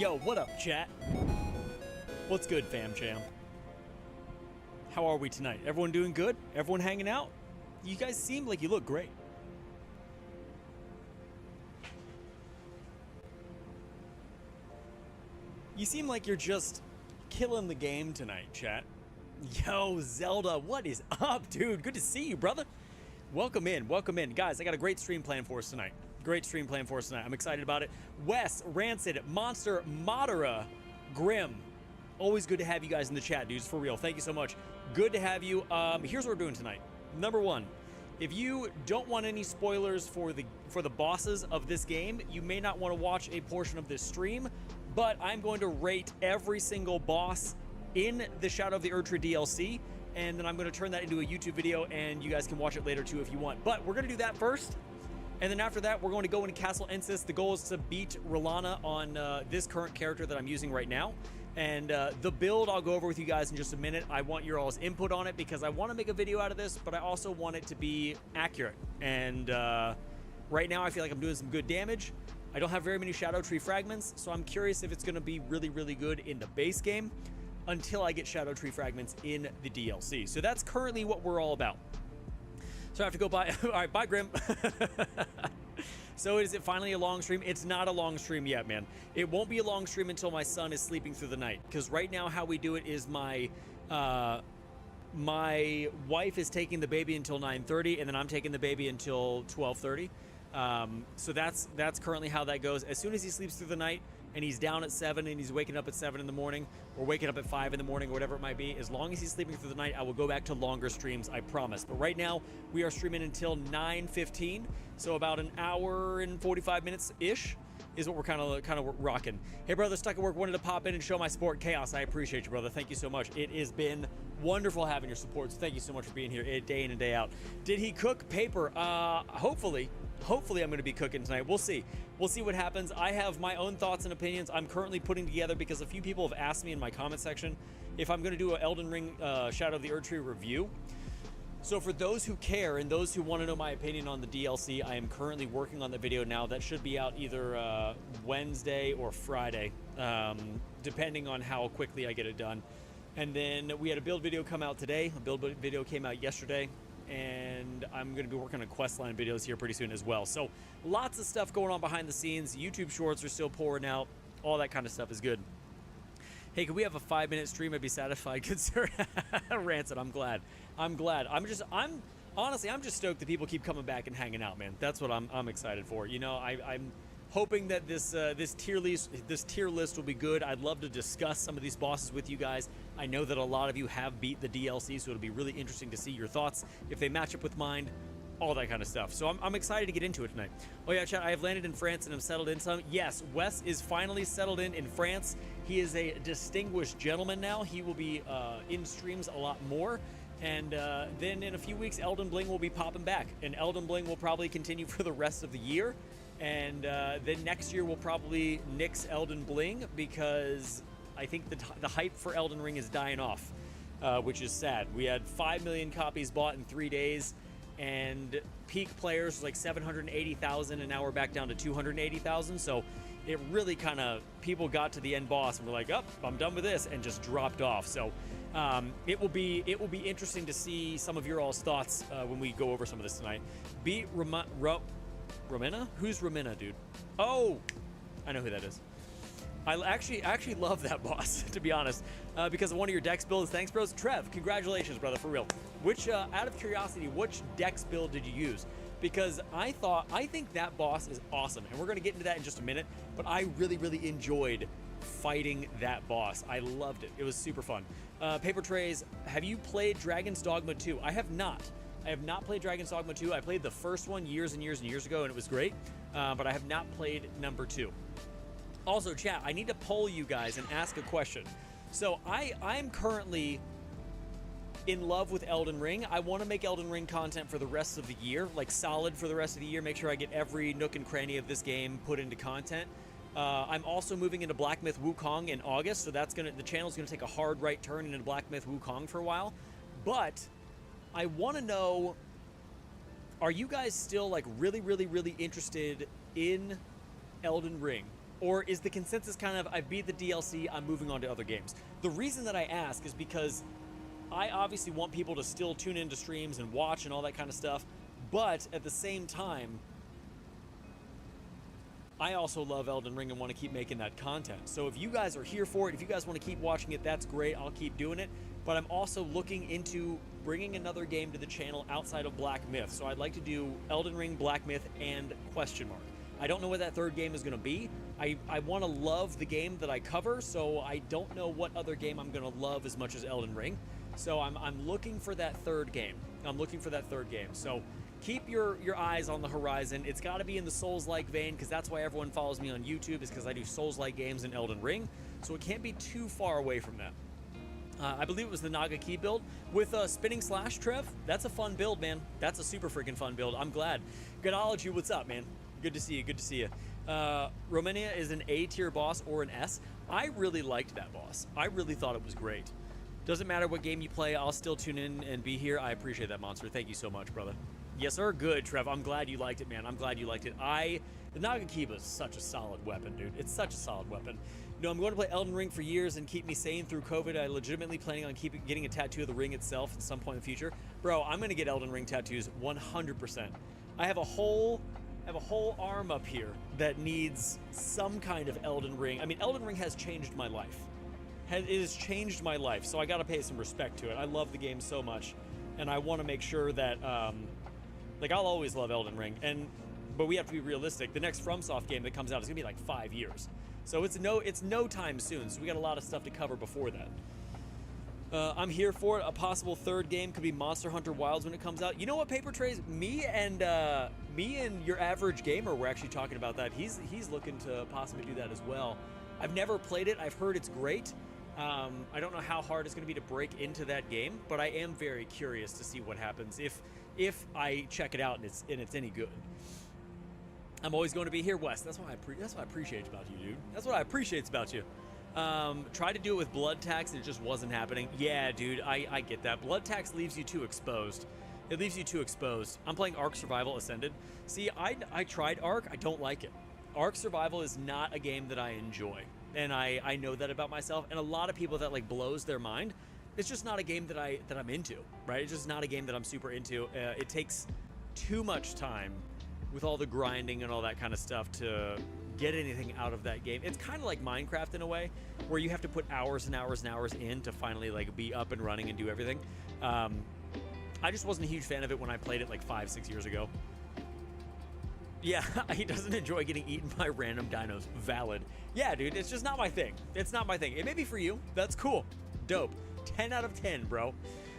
Yo, what up, chat? What's good, fam jam? How are we tonight? Everyone doing good? Everyone hanging out? You guys seem like you look great. You seem like you're just killing the game tonight, chat. Yo, Zelda, what is up, dude? Good to see you, brother. Welcome in, welcome in. Guys, I got a great stream plan for us tonight. Great stream plan for us tonight. I'm excited about it. Wes, Rancid, Monster, Madara, Grim. Always good to have you guys in the chat, dudes, for real. Thank you so much. Good to have you. Here's what we're doing tonight. Number one, if you don't want any spoilers for the bosses of this game, you may not want to watch a portion of this stream, but I'm going to rate every single boss in the Shadow of the Erdtree DLC, and then I'm going to turn that into a YouTube video, and you guys can watch it later too if you want. But we're going to do that first. And then after that, we're going to go into Castle Ensis. The goal is to beat Rolana on this current character that I'm using right now. And the build I'll go over with you guys in just a minute. I want your all's input on it because I want to make a video out of this, but I also want it to be accurate. And right now, I feel like I'm doing some good damage. I don't have very many Shadow Tree fragments, so I'm curious if it's going to be really, really good in the base game until I get Shadow Tree fragments in the DLC. So that's currently what we're all about. So I have to go by. All right, bye, Grim. So is it finally a long stream? It's not a long stream yet, man. It won't be a long stream until my son is sleeping through the night. Because right now, how we do it is my wife is taking the baby until 9:30, and then I'm taking the baby until 12:30. So that's currently how that goes. As soon as he sleeps through the night, and he's down at 7 and he's waking up at 7 in the morning or waking up at 5 in the morning or whatever it might be, as long as he's sleeping through the night, I will go back to longer streams, I promise. But right now, we are streaming until 9:15, so about an hour and 45 minutes-ish is what we're kind of rocking. Hey, brother, stuck at work, wanted to pop in and show my support. Chaos, I appreciate you, brother. Thank you so much. It has been wonderful having your support, so thank you so much for being here day in and day out. Did he cook paper? Hopefully I'm going to be cooking tonight. We'll see. We'll see what happens. I have my own thoughts and opinions I'm currently putting together because a few people have asked me in my comment section if I'm going to do an Elden Ring Shadow of the Erdtree review. So for those who care and those who want to know my opinion on the DLC, I am currently working on the video now. That should be out either Wednesday or Friday, depending on how quickly I get it done. And then we had a build video come out today. A build video came out yesterday. And I'm going to be working on questline videos here pretty soon as well. So lots of stuff going on behind the scenes. YouTube shorts are still pouring out. All that kind of stuff is good. Hey, could we have a 5-minute stream? I'd be satisfied. Good sir. Rancid, I'm glad. I'm honestly, I'm just stoked that people keep coming back and hanging out, man. That's what I'm excited for. You know, I'm hoping that this tier list will be good. I'd love to discuss some of these bosses with you guys. I know that a lot of you have beat the DLC, so it'll be really interesting to see your thoughts, if they match up with mine, all that kind of stuff. So I'm excited to get into it tonight. Oh yeah, chat, I have landed in France and I'm settled in some. Yes, Wes is finally settled in France. He is a distinguished gentleman now. He will be in streams a lot more. And then in a few weeks, Elden Bling will be popping back. And Elden Bling will probably continue for the rest of the year. And then next year we'll probably nix Elden Bling because I think the hype for Elden Ring is dying off, which is sad. We had 5 million copies bought in 3 days, and peak players was like 780,000, and now we're back down to 280,000. So it really kind of, people got to the end boss and were like, oh, I'm done with this, and just dropped off. So it will be interesting to see some of your all's thoughts when we go over some of this tonight. Beat Romina? Who's Romina, dude? Oh, I know who that is. I actually love that boss, to be honest, because of one of your dex builds. Thanks, bros. Trev, congratulations, brother, for real. Which, out of curiosity, which dex build did you use? Because I think that boss is awesome, and we're going to get into that in just a minute, but I really, really enjoyed fighting that boss. I loved it. It was super fun. Paper Trays, have you played Dragon's Dogma 2? I have not. I have not played Dragon's Dogma 2. I played the first one years and years and years ago, and it was great, but I have not played number 2. Also, chat, I need to poll you guys and ask a question. So I'm currently in love with Elden Ring. I want to make Elden Ring content for the rest of the year, like solid for the rest of the year, make sure I get every nook and cranny of this game put into content. I'm also moving into Black Myth Wukong in August, so the channel's gonna take a hard right turn into Black Myth Wukong for a while. But I want to know, are you guys still like really, really, really interested in Elden Ring? Or is the consensus kind of, I beat the DLC, I'm moving on to other games? The reason that I ask is because I obviously want people to still tune into streams and watch and all that kind of stuff, but at the same time, I also love Elden Ring and want to keep making that content. So if you guys are here for it, if you guys want to keep watching it, that's great. I'll keep doing it. But I'm also looking into bringing another game to the channel outside of Black Myth. So I'd like to do Elden Ring, Black Myth, and question mark. I don't know what that third game is going to be. I want to love the game that I cover, so I don't know what other game I'm going to love as much as Elden Ring. So I'm looking for that third game. So keep your eyes on the horizon. It's got to be in the Souls-like vein, because that's why everyone follows me on YouTube, is because I do Souls-like games in Elden Ring. So it can't be too far away from that. I believe it was the Naga Key build with Spinning Slash, Trev. That's a fun build, man. That's a super freaking fun build. I'm glad. Godology, what's up, man? Good to see you. Good to see you. Romania is an A tier boss or an S. I really liked that boss. I really thought it was great. Doesn't matter what game you play, I'll still tune in and be here. I appreciate that, Monster. Thank you so much, brother. Yes, sir. Good, Trev. I'm glad you liked it, man. I'm glad you liked it. The Naga Kiba is such a solid weapon, dude. It's such a solid weapon. No, I'm going to play Elden Ring for years and keep me sane through COVID. I legitimately planning on getting a tattoo of the ring itself at some point in the future. Bro, I'm going to get Elden Ring tattoos 100%. I have a whole arm up here that needs some kind of Elden Ring. I mean, Elden Ring has changed my life. It has changed my life, so I got to pay some respect to it. I love the game so much, and I want to make sure that, like, I'll always love Elden Ring, but we have to be realistic. The next FromSoft game that comes out is going to be like 5 years. So it's no time soon, so we got a lot of stuff to cover before that. I'm here for it. A possible third game could be Monster Hunter Wilds when it comes out. You know what, Paper Trays? Me and your average gamer were actually talking about that. He's looking to possibly do that as well. I've never played it. I've heard it's great. I don't know how hard it's going to be to break into that game, but I am very curious to see what happens if I check it out and it's any good. I'm always going to be here, Wes. That's what I appreciate about you, dude. That's what I appreciate about you. Tried to do it with blood tax and it just wasn't happening. Yeah, dude, I get that. Blood tax leaves you too exposed. It leaves you too exposed. I'm playing Ark Survival Ascended. See, I tried Ark. I don't like it. Ark Survival is not a game that I enjoy. And I know that about myself. And a lot of people that like blows their mind. It's just not a game that I'm into, right? It's just not a game that I'm super into. It takes too much time with all the grinding and all that kind of stuff to get anything out of that game. It's kind of like Minecraft in a way, where you have to put hours and hours and hours in to finally like be up and running and do everything. I just wasn't a huge fan of it when I played it like 5-6 years ago. Yeah, he doesn't enjoy getting eaten by random dinos. Valid. Yeah, dude, it's just not my thing. It's not my thing. It may be for you. That's cool. Dope. 10 out of 10, bro.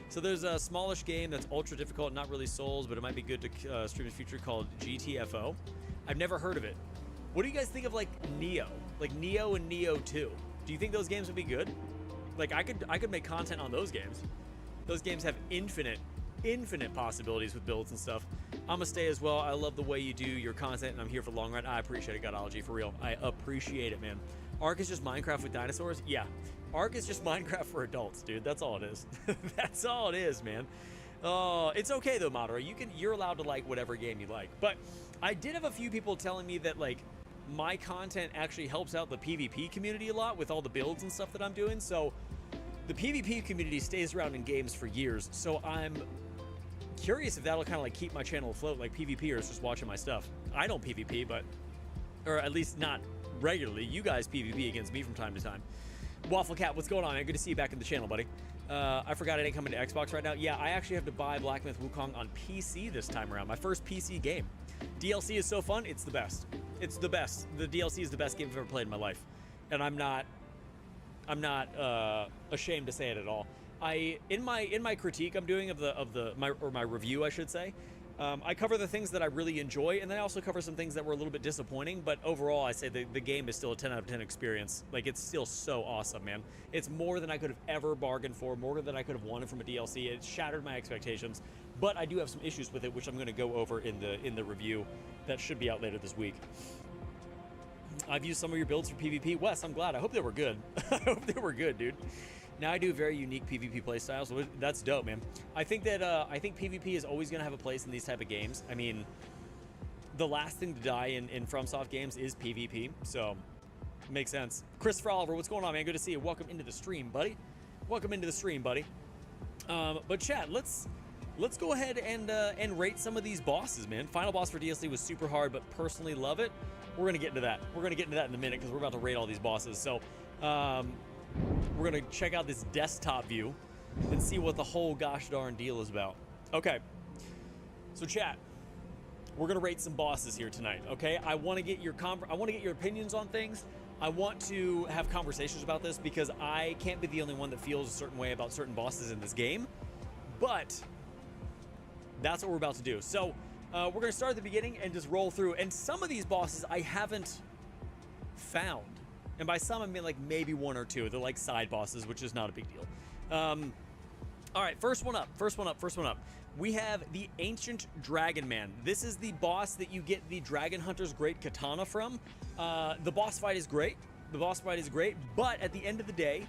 So there's a smallish game that's ultra difficult, not really Souls, but it might be good to stream in the future, called GTFO. I've never heard of it. What do you guys think of like Neo? Like Neo and Neo 2? Do you think those games would be good? Like I could make content on those games. Those games have infinite possibilities with builds and stuff. I'ma stay as well. I love the way you do your content, and I'm here for the long run. I appreciate it, Godology, for real. I appreciate it, man. Ark is just Minecraft with dinosaurs? Yeah. Ark is just Minecraft for adults, dude. That's all it is. That's all it is, man. It's okay though, Madara. You're allowed to like whatever game you like. But I did have a few people telling me that like my content actually helps out the PvP community a lot with all the builds and stuff that I'm doing. So the PvP community stays around in games for years. So I'm curious if that'll kind of like keep my channel afloat, like PvPers just watching my stuff. I don't PvP, or at least not regularly. You guys PvP against me from time to time. Waffle Cat, what's going on, man? Good to see you back in the channel, buddy. I forgot it ain't coming to Xbox right now. Yeah, I actually have to buy Black Myth Wukong on PC this time around. My first PC game. DLC is so fun. It's the best. It's the best. The DLC is the best game I've ever played in my life, and I'm not ashamed to say it at all. In my critique I'm doing of my review, I should say, I cover the things that I really enjoy, and then I also cover some things that were a little bit disappointing, but overall I say the game is still a 10 out of 10 experience. Like, it's still so awesome, man. It's more than I could have ever bargained for, more than I could have wanted from a DLC. It shattered my expectations, but I do have some issues with it, which I'm going to go over in the review that should be out later this week. I've used some of your builds for PvP. Wes, I'm glad. I hope they were good. I hope they were good, dude. Now I do very unique PvP playstyles, so that's dope, man. I think that PvP is always gonna have a place in these type of games. I mean, the last thing to die in FromSoft games is PvP, so Makes sense. Christopher Oliver, what's going on, man? Good to see you. Welcome into the stream, buddy. Welcome into the stream, buddy. But chat, let's go ahead and rate some of these bosses, man. Final boss for DLC was super hard, but personally love it. We're gonna get into that. We're gonna get into that in a minute because we're about to rate all these bosses. So we're gonna check out this desktop view and see what the whole gosh darn deal is about. Okay. So chat, we're gonna rate some bosses here tonight. Okay. I want to get your opinions on things. I want to have conversations about this because I can't be the only one that feels a certain way about certain bosses in this game. But that's what we're about to do. So we're going to start at the beginning and just roll through. And some of these bosses I haven't found. And by some, I mean like maybe one or two. They're like side bosses, which is not a big deal. All right, first one up. We have the Ancient Dragon Man. This is the boss that you get the Dragon Hunter's Great Katana from. The boss fight is great. But at the end of the day,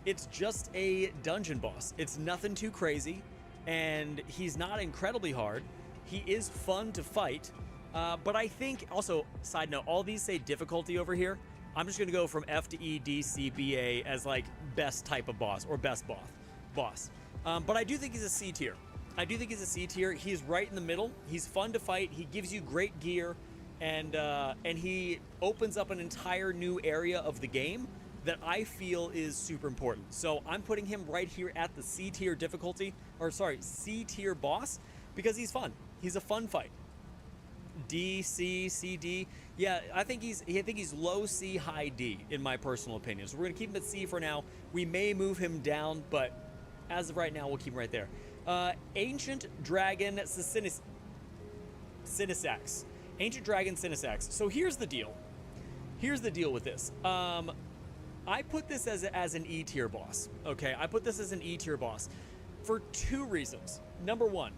it's just a dungeon boss. It's nothing too crazy, and he's not incredibly hard. He is fun to fight, but I think, also, side note, all these say difficulty over here. I'm just gonna go from F to E, D, C, B, A as like best type of boss, or best boss. But I do think he's a C tier. He's right in the middle. He's fun to fight. He gives you great gear, and he opens up an entire new area of the game that I feel is super important. So I'm putting him right here at the C tier C tier boss because he's fun. He's a fun fight. D, C, C, D. Yeah, I think he's low C, high D in my personal opinion. So we're gonna keep him at C for now. We may move him down, but as of right now, we'll keep him right there. Ancient Dragon Sinisax. Ancient Dragon Sinisax. So here's the deal. With this. I put this as an E tier boss. Okay, I put this as an E tier boss for two reasons. Number one,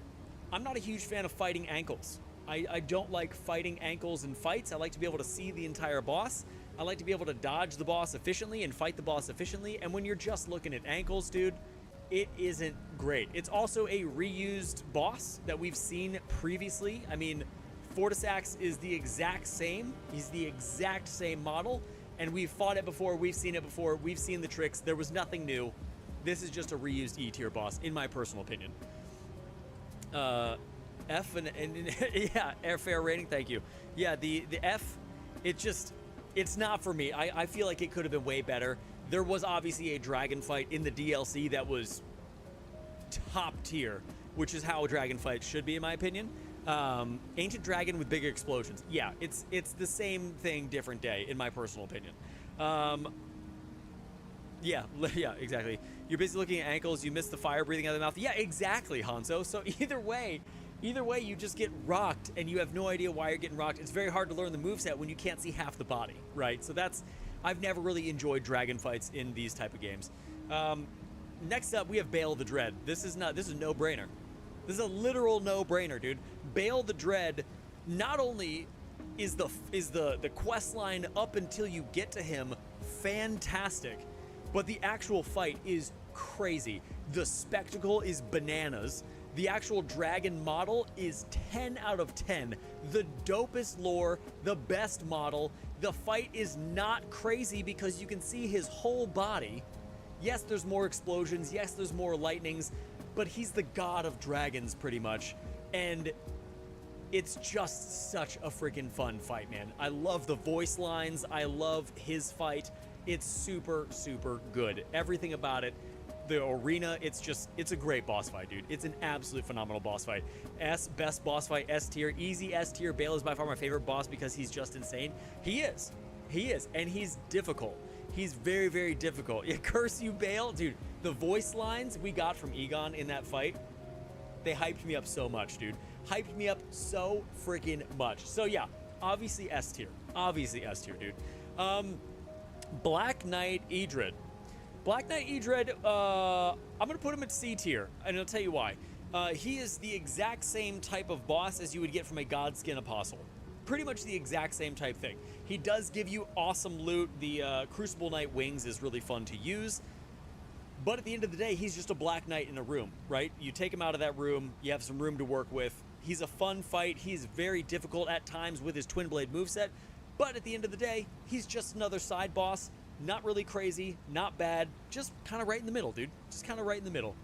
I'm not a huge fan of fighting ankles. I don't like fighting ankles in fights. I like to be able to see the entire boss. I like to be able to dodge the boss efficiently and fight the boss efficiently. And when you're just looking at ankles, dude, it isn't great. It's also a reused boss that we've seen previously. I mean, Fortisax is the exact same. He's the exact same model. And we've fought it before. We've seen it before. We've seen the tricks. There was nothing new. This is just a reused E tier boss, in my personal opinion. F and yeah, fair rating. Thank you. Yeah, the F, it's not for me. I feel like it could have been way better. There was obviously a dragon fight in the DLC that was top tier, which is how a dragon fight should be, in my opinion. Ancient Dragon with bigger explosions. Yeah, it's the same thing, different day, in my personal opinion. Yeah, exactly. You're busy looking at ankles. You miss the fire breathing out of the mouth. Yeah, exactly, Hanzo. So either way, you just get rocked, and you have no idea why you're getting rocked. It's very hard to learn the moveset when you can't see half the body, right? So I've never really enjoyed dragon fights in these type of games. Next up, we have Bale the Dread. This is a no-brainer. This is a literal no-brainer, dude. Bale the Dread, not only is the quest line up until you get to him fantastic, but the actual fight is crazy. The spectacle is bananas. The actual dragon model is 10 out of 10. The dopest lore, the best model. The fight is not crazy because you can see his whole body. Yes, there's more explosions. Yes, there's more lightnings, but he's the god of dragons pretty much. And it's just such a freaking fun fight, man. I love the voice lines. I love his fight. It's super, super good. Everything about it. The arena, it's a great boss fight, dude. It's an absolute phenomenal boss fight. Best boss fight, S tier, easy S tier. Bale is by far my favorite boss because he's just insane. He is, and he's difficult. He's very, very difficult. Yeah, curse you, Bale, dude. The voice lines we got from Egon in that fight, they hyped me up so much, dude. Hyped me up so freaking much. So yeah, obviously S tier, dude. Black Knight Edred. I'm gonna put him at C tier, and I'll tell you why. He is the exact same type of boss as you would get from a Godskin Apostle. Pretty much the exact same type thing. He does give you awesome loot. The Crucible Knight wings is really fun to use. But at the end of the day, he's just a Black Knight in a room, right? You take him out of that room, you have some room to work with. He's a fun fight. He's very difficult at times with his Twin Blade moveset. But at the end of the day, he's just another side boss. Not really crazy, not bad, just kind of right in the middle, dude. Just kind of right in the middle.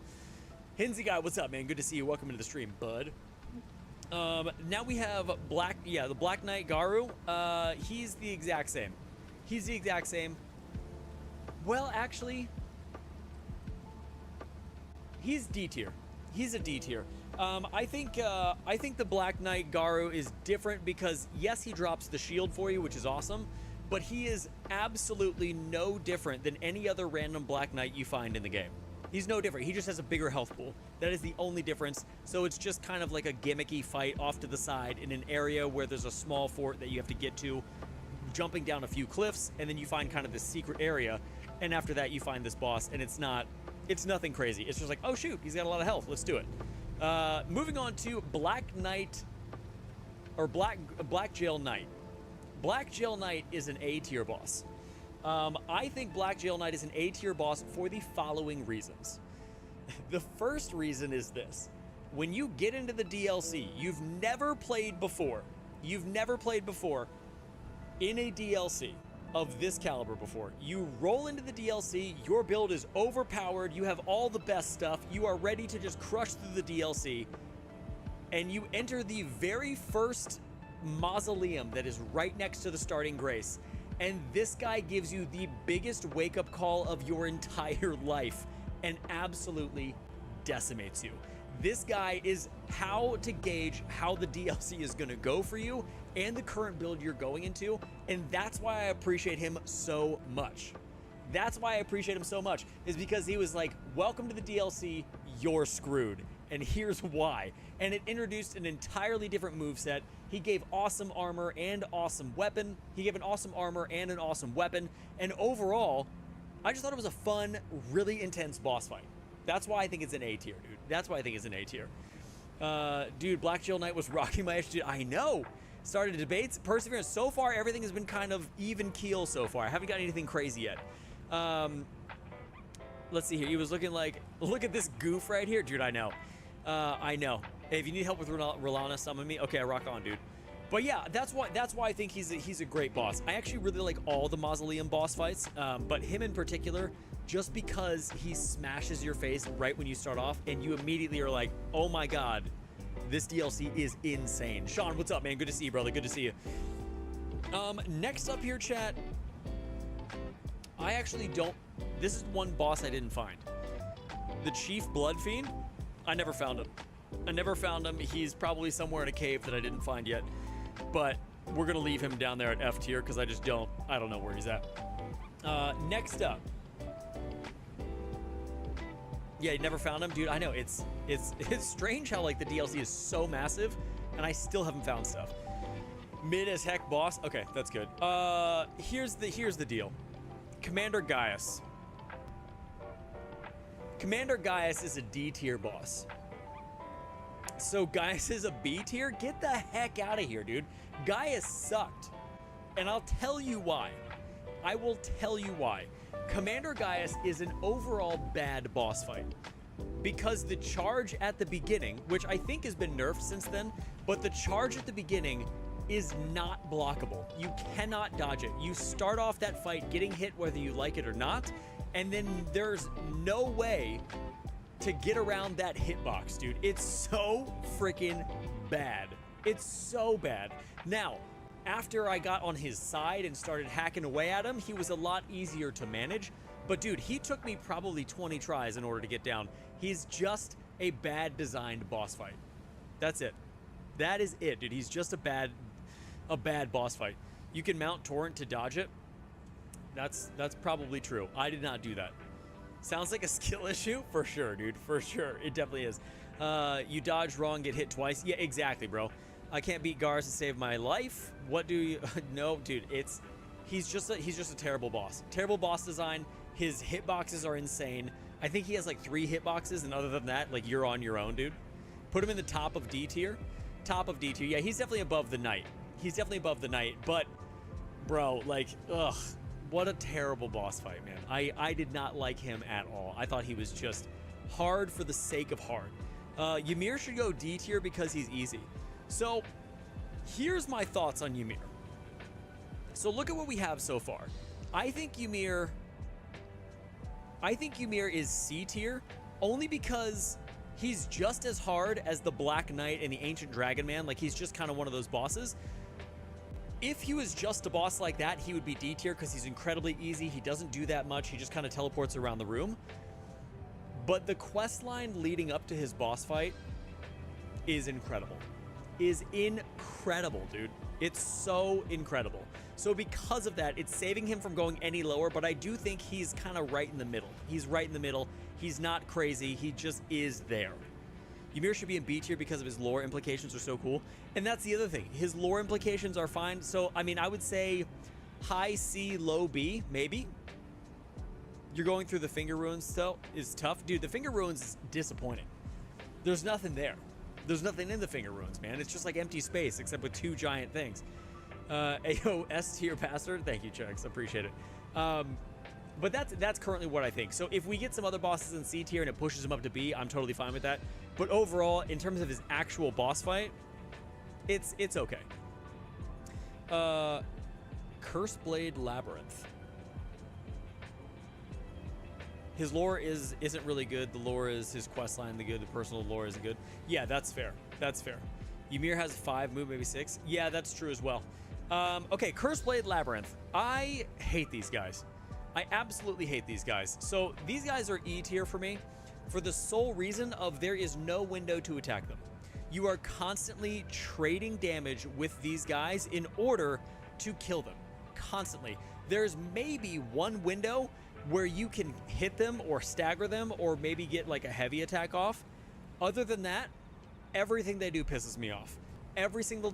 Hinsy guy, what's up, man? Good to see you. Welcome into the stream, bud. Now we have the Black Knight Garu. He's the exact same. He's the exact same. Well, actually, he's D tier. He's a D tier. I think the Black Knight Garu is different because yes, he drops the shield for you, which is awesome, but he is absolutely no different than any other random Black Knight you find in the game. He's no different. He just has a bigger health pool. That is the only difference. So it's just kind of like a gimmicky fight off to the side in an area where there's a small fort that you have to get to, jumping down a few cliffs, and then you find kind of this secret area, and after that you find this boss, and it's nothing crazy. It's just like, oh shoot, he's got a lot of health. Let's do it. Moving on to Black Knight, or Black Jail Knight. Black Jail Knight is an A tier boss. I think Black Jail Knight is an A tier boss for the following reasons. The first reason is this. When you get into the DLC, you've never played before in a DLC of this caliber before. You roll into the DLC, your build is overpowered, you have all the best stuff, you are ready to just crush through the DLC, and you enter the very first mausoleum that is right next to the starting grace, and this guy gives you the biggest wake-up call of your entire life and absolutely decimates you. This guy is how to gauge how the DLC is going to go for you and the current build you're going into, and that's why I appreciate him so much. That's why I appreciate him so much, is because he was like, welcome to the DLC, you're screwed, and here's why. And it introduced an entirely different moveset. He gave awesome armor and awesome weapon. He gave an awesome armor and an awesome weapon, and overall, I just thought it was a fun, really intense boss fight. That's why I think it's an A tier, dude. That's why I think it's an A tier. Dude, Black Jail Knight was rocking my dude. I know. Started debates. Perseverance. So far, everything has been kind of even keel so far. I haven't got anything crazy yet. Let's see here. He was looking like, look at this goof right here. Dude, I know. I know. Hey, if you need help with Rolana, summon me. Okay, I rock on, dude. But yeah, that's why I think he's a great boss. I actually really like all the Mausoleum boss fights, but him in particular, just because he smashes your face right when you start off, and you immediately are like, oh my god, this DLC is insane. Sean, what's up, man? Good to see you, brother. Good to see you. Next up here, chat, I actually don't... This is one boss I didn't find. The Chief Blood Fiend, I never found him. I never found him. He's probably somewhere in a cave that I didn't find yet. But we're going to leave him down there at F tier because I don't know where he's at. Next up. Yeah, you never found him? Dude, I know. It's strange how, like, the DLC is so massive, and I still haven't found stuff. Mid as heck boss. Okay, that's good. Here's the deal. Commander Gaius. Commander Gaius is a D tier boss. So Gaius is a B tier? Get the heck out of here, dude. Gaius sucked. And I'll tell you why. I will tell you why. Commander Gaius is an overall bad boss fight. Because the charge at the beginning, which I think has been nerfed since then, but the charge at the beginning is not blockable. You cannot dodge it. You start off that fight getting hit whether you like it or not, and then there's no way to get around that hitbox, dude. It's so freaking bad. It's so bad. Now, after I got on his side and started hacking away at him, he was a lot easier to manage. But dude, he took me probably 20 tries in order to get down. He's just a bad designed boss fight. That's it. That is it, dude. He's just a bad boss fight. You can mount Torrent to dodge it. That's probably true. I did not do that. Sounds like a skill issue? For sure, dude. For sure. It definitely is. You dodge wrong, get hit twice. Yeah, exactly, bro. I can't beat Gars to save my life. What do you... No, dude. He's just a terrible boss. Terrible boss design. His hitboxes are insane. I think he has like 3 hitboxes, and other than that, like, you're on your own, dude. Put him in the top of D tier. Top of D tier. Yeah, he's definitely above the Knight. He's definitely above the Knight, but, bro, like, ugh. What a terrible boss fight, man. I did not like him at all. I thought he was just hard for the sake of hard. Ymir should go D tier because he's easy. So, here's my thoughts on Ymir. So look at what we have so far. I think Ymir is C tier only because he's just as hard as the Black Knight and the Ancient Dragon Man. Like, he's just kind of one of those bosses. If he was just a boss like that, he would be D tier because he's incredibly easy. He doesn't do that much. He just kind of teleports around the room. But the quest line leading up to his boss fight is incredible. Is incredible, dude. It's so incredible. So because of that, it's saving him from going any lower, but I do think he's kind of right in the middle. He's right in the middle. He's not crazy. He just is there. Ymir should be in B tier because of his lore implications are so cool. And that's the other thing. His lore implications are fine. So, I mean, I would say high C, low B, maybe. You're going through the Finger Ruins still is tough. Dude, the Finger Ruins is disappointing. There's nothing there. There's nothing in the Finger Ruins, man. It's just like empty space, except with two giant things. AO S tier passer. Thank you, Chugs. Appreciate it. But that's currently what I think. So if we get some other bosses in C tier and it pushes him up to B, I'm totally fine with that. But overall, in terms of his actual boss fight, it's okay. Curseblade Labyrinth. His lore isn't really good. The lore is his quest line. The personal lore isn't good. Yeah, that's fair. That's fair. Ymir has 5 move, maybe 6. Yeah, that's true as well. Okay, Curseblade Labyrinth. I hate these guys. I absolutely hate these guys. So these guys are E tier for me for the sole reason of there is no window to attack them. You are constantly trading damage with these guys in order to kill them. Constantly. There's maybe one window where you can hit them or stagger them or maybe get like a heavy attack off. Other than that, everything they do pisses me off. Every single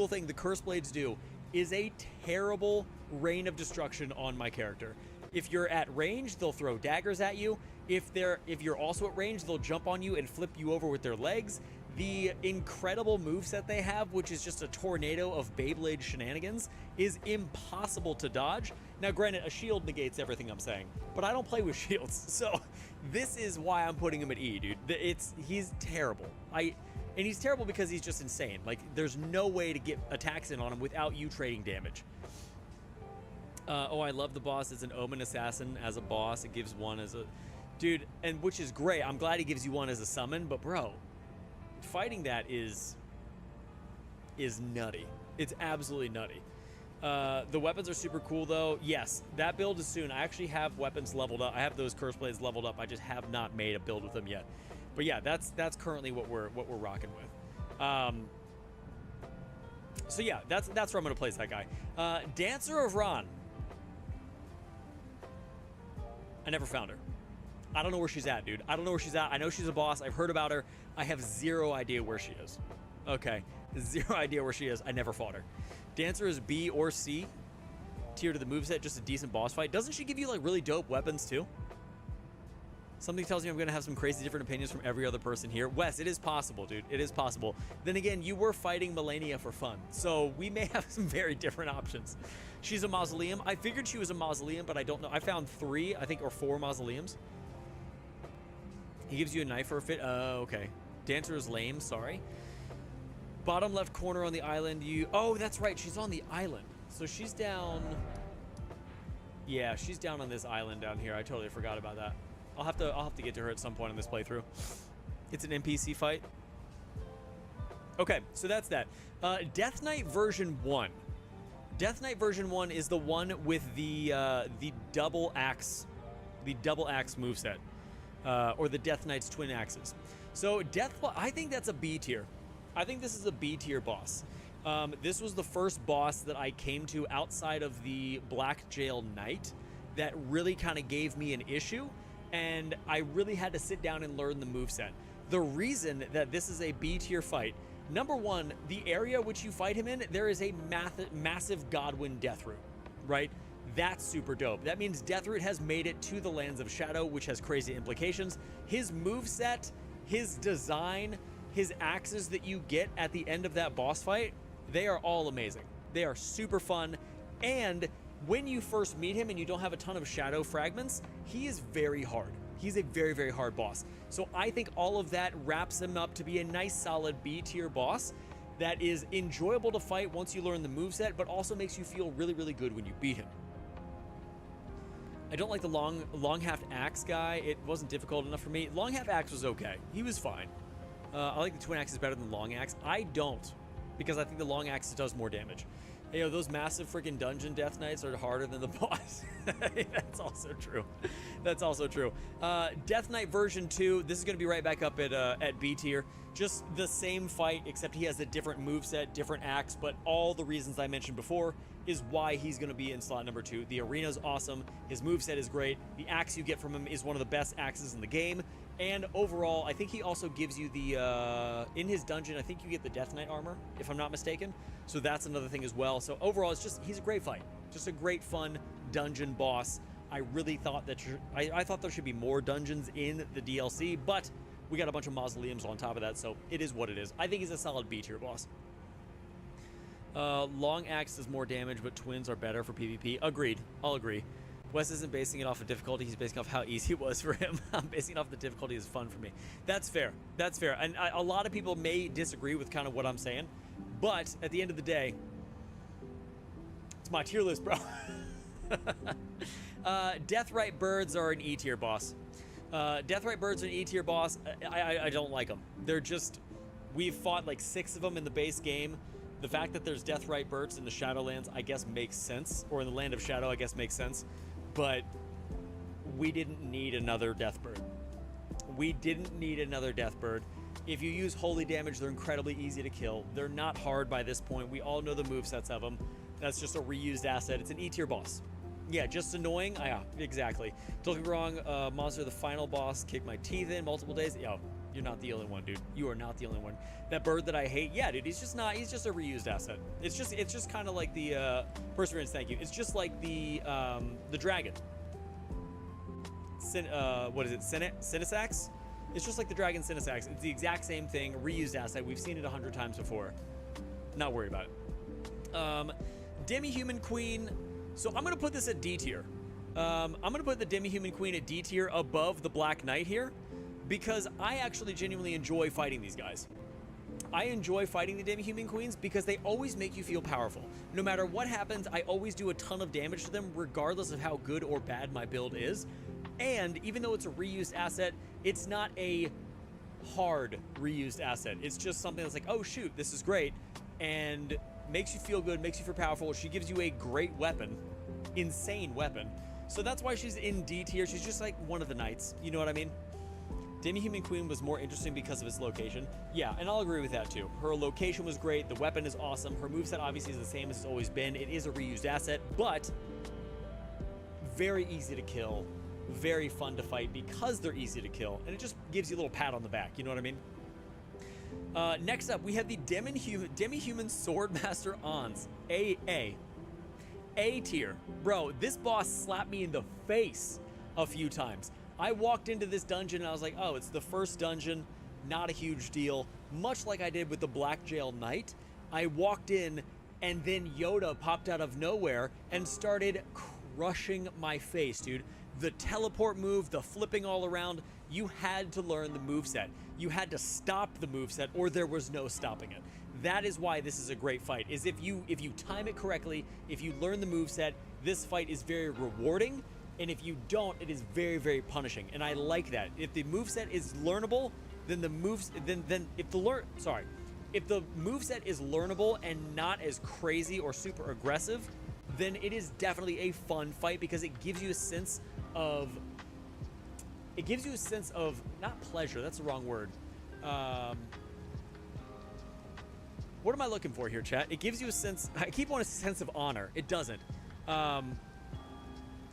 thing the Curse Blades do is a terrible rain of destruction on my character. If you're at range, they'll throw daggers at you. If you're also at range, they'll jump on you and flip you over with their legs. The incredible moveset they have, which is just a tornado of Beyblade shenanigans, is impossible to dodge. Now, granted, a shield negates everything I'm saying, but I don't play with shields, so this is why I'm putting him at E, dude. He's terrible. And he's terrible because he's just insane. Like, there's no way to get attacks in on him without you trading damage. Oh, I love the boss as an Omen Assassin as a boss. It gives one as a... Dude, and which is great. I'm glad he gives you one as a summon, but bro, fighting that is nutty. It's absolutely nutty. The weapons are super cool, though. Yes, that build is soon. I actually have weapons leveled up. I have those Curse Blades leveled up. I just have not made a build with them yet. But yeah, that's currently what we're rocking with. So yeah, that's where I'm gonna place that guy. Dancer of Ron. I never found her. I don't know where she's at, dude. I don't know where she's at. I know she's a boss. I've heard about her. I have zero idea where she is. Okay, zero idea where she is. I never fought her. Dancer is B or C tier to the moveset, just a decent boss fight. Doesn't she give you like really dope weapons too? Something tells me I'm gonna have some crazy different opinions from every other person here. Wes, it is possible, dude. It is possible. Then again, you were fighting Melania for fun, so we may have some very different options. She's a mausoleum. I figured she was a mausoleum, but I don't know. I found 3, I think, or 4 mausoleums. He gives you a knife for a fit. Okay. Dancer is lame. Sorry. Bottom left corner on the island. Oh, that's right. She's on the island. So she's down. Yeah, she's down on this island down here. I totally forgot about that. I'll have to get to her at some point in this playthrough. It's an NPC fight. Okay, so that's that. Death Knight version 1. Death Knight version 1 is the one with the double axe moveset. Or the Death Knight's twin axes. So I think that's a B tier. I think this is a B tier boss. This was the first boss that I came to outside of the Black Jail Knight that really kind of gave me an issue, and I really had to sit down and learn the moveset. The reason that this is a B tier fight, number one, the area which you fight him in, there is a massive Godwin death root, right? That's super dope. That means Deathroot has made it to the Lands of Shadow, which has crazy implications. His moveset, his design, his axes that you get at the end of that boss fight, they are all amazing. They are super fun. And when you first meet him and you don't have a ton of shadow fragments, he is very hard. He's a very, very hard boss. So I think all of that wraps him up to be a nice, solid B tier boss that is enjoyable to fight once you learn the moveset, but also makes you feel really, really good when you beat him. I don't like the long half axe guy. It wasn't difficult enough for me. Long half axe was okay. He was fine. I like the twin axes better than long axe. I don't, because I think the long axe does more damage. Hey, yo, those massive freaking dungeon death knights are harder than the boss. That's also true. That's also true. Death Knight version 2. This is going to be right back up at B tier. Just the same fight, except he has a different moveset, different axe, but all the reasons I mentioned before is why he's going to be in slot number 2. The arena's awesome. His moveset is great. The axe you get from him is one of the best axes in the game. And overall, I think he also gives you the, in his dungeon, I think you get the Death Knight armor, if I'm not mistaken. So that's another thing as well. So overall, it's just, he's a great fight. Just a great, fun dungeon boss. I really thought that, I thought there should be more dungeons in the DLC, but we got a bunch of mausoleums on top of that, so it is what it is. I think he's a solid B tier boss. Long axe does more damage, but twins are better for PvP. Agreed. I'll agree. Wes isn't basing it off of difficulty. He's basing it off how easy it was for him. I'm basing it off the difficulty is fun for me. That's fair. That's fair. And a lot of people may disagree with kind of what I'm saying, but at the end of the day, it's my tier list, bro. Deathrite birds are an E tier boss. Deathrite birds are an E tier boss. I don't like them. They're just, we've fought like 6 of them in the base game. The fact that there's Deathrite birds in the Shadowlands, I guess makes sense, or in the Land of Shadow, I guess makes sense. But we didn't need another Deathbird. We didn't need another Deathbird. If you use holy damage, they're incredibly easy to kill. They're not hard by this point. We all know the movesets of them. That's just a reused asset. It's an E tier boss. Yeah, just annoying. Yeah, exactly. Don't get me wrong. Monster, the final boss, kicked my teeth in multiple days. Yo, you're not the only one, dude. You are not the only one. That bird that I hate, yeah, dude, he's just not. He's just a reused asset. It's just kind of like the Perseverance. Thank you. It's just like the dragon. What is it? Sinisax? It's just like the dragon Sinisax. It's the exact same thing, reused asset. We've seen it 100 times before. Not worried about it. Demi-Human Queen. So I'm going to put this at D tier. I'm going to put the Demi-Human Queen at D tier above the Black Knight here, because I actually genuinely enjoy fighting these guys. I enjoy fighting the Demi-Human Queens because they always make you feel powerful. No matter what happens, I always do a ton of damage to them regardless of how good or bad my build is. And even though it's a reused asset, it's not a hard reused asset. It's just something that's like, oh shoot, this is great, and makes you feel good, makes you feel powerful. She gives you a great weapon, insane weapon. So that's why she's in D tier. She's just like one of the knights, you know what I mean? Demi-Human Queen was more interesting because of its location. Yeah, and I'll agree with that too. Her location was great, the weapon is awesome, her moveset obviously is the same as it's always been. It is a reused asset, but very easy to kill, very fun to fight because they're easy to kill, and it just gives you a little pat on the back, you know what I mean? Next up, we have the Demi-Human Swordmaster Ons. A tier. Bro, this boss slapped me in the face a few times. I walked into this dungeon and I was like, oh, it's the first dungeon, not a huge deal. Much like I did with the Black Jail Knight, I walked in and then Yoda popped out of nowhere and started crushing my face, dude. The teleport move, the flipping all around, you had to learn the moveset. You had to stop the moveset or there was no stopping it. That is why this is a great fight, is if you time it correctly, if you learn the moveset, this fight is very rewarding. And if you don't, it is very, very punishing. And I like that. If the moveset is learnable, then the moves, if the moveset is learnable and not as crazy or super aggressive, then it is definitely a fun fight because it gives you a sense of, not pleasure, that's the wrong word. What am I looking for here, chat? It gives you a sense, I keep wanting a sense of honor. It doesn't.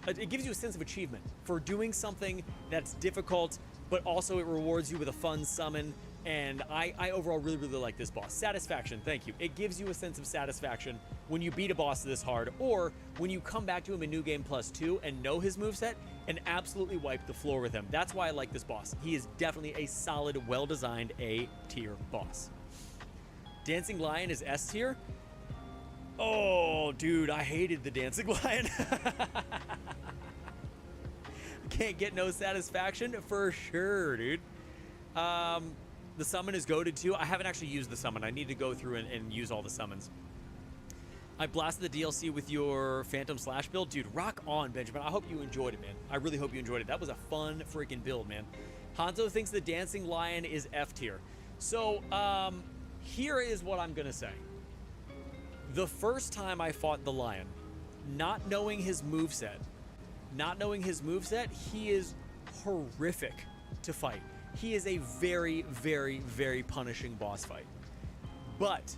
It gives you a sense of achievement for doing something that's difficult, but also it rewards you with a fun summon. And I overall really, really like this boss. Satisfaction, thank you. It gives you a sense of satisfaction when you beat a boss this hard, or when you come back to him in New Game Plus 2 and know his moveset and absolutely wipe the floor with him. That's why I like this boss. He is definitely a solid, well-designed A-tier boss. Dancing Lion is S tier. Oh, dude, I hated the Dancing Lion. Can't get no satisfaction for sure, dude. The summon is goated too. I haven't actually used the summon. I need to go through and use all the summons. I blasted the DLC with your Phantom Slash build. Dude, rock on, Benjamin. I hope you enjoyed it, man. I really hope you enjoyed it. That was a fun freaking build, man. Hanzo thinks the Dancing Lion is F tier. So, here is what I'm going to say. The first time I fought the Lion, not knowing his moveset, he is horrific to fight. He is a very, very, very punishing boss fight. But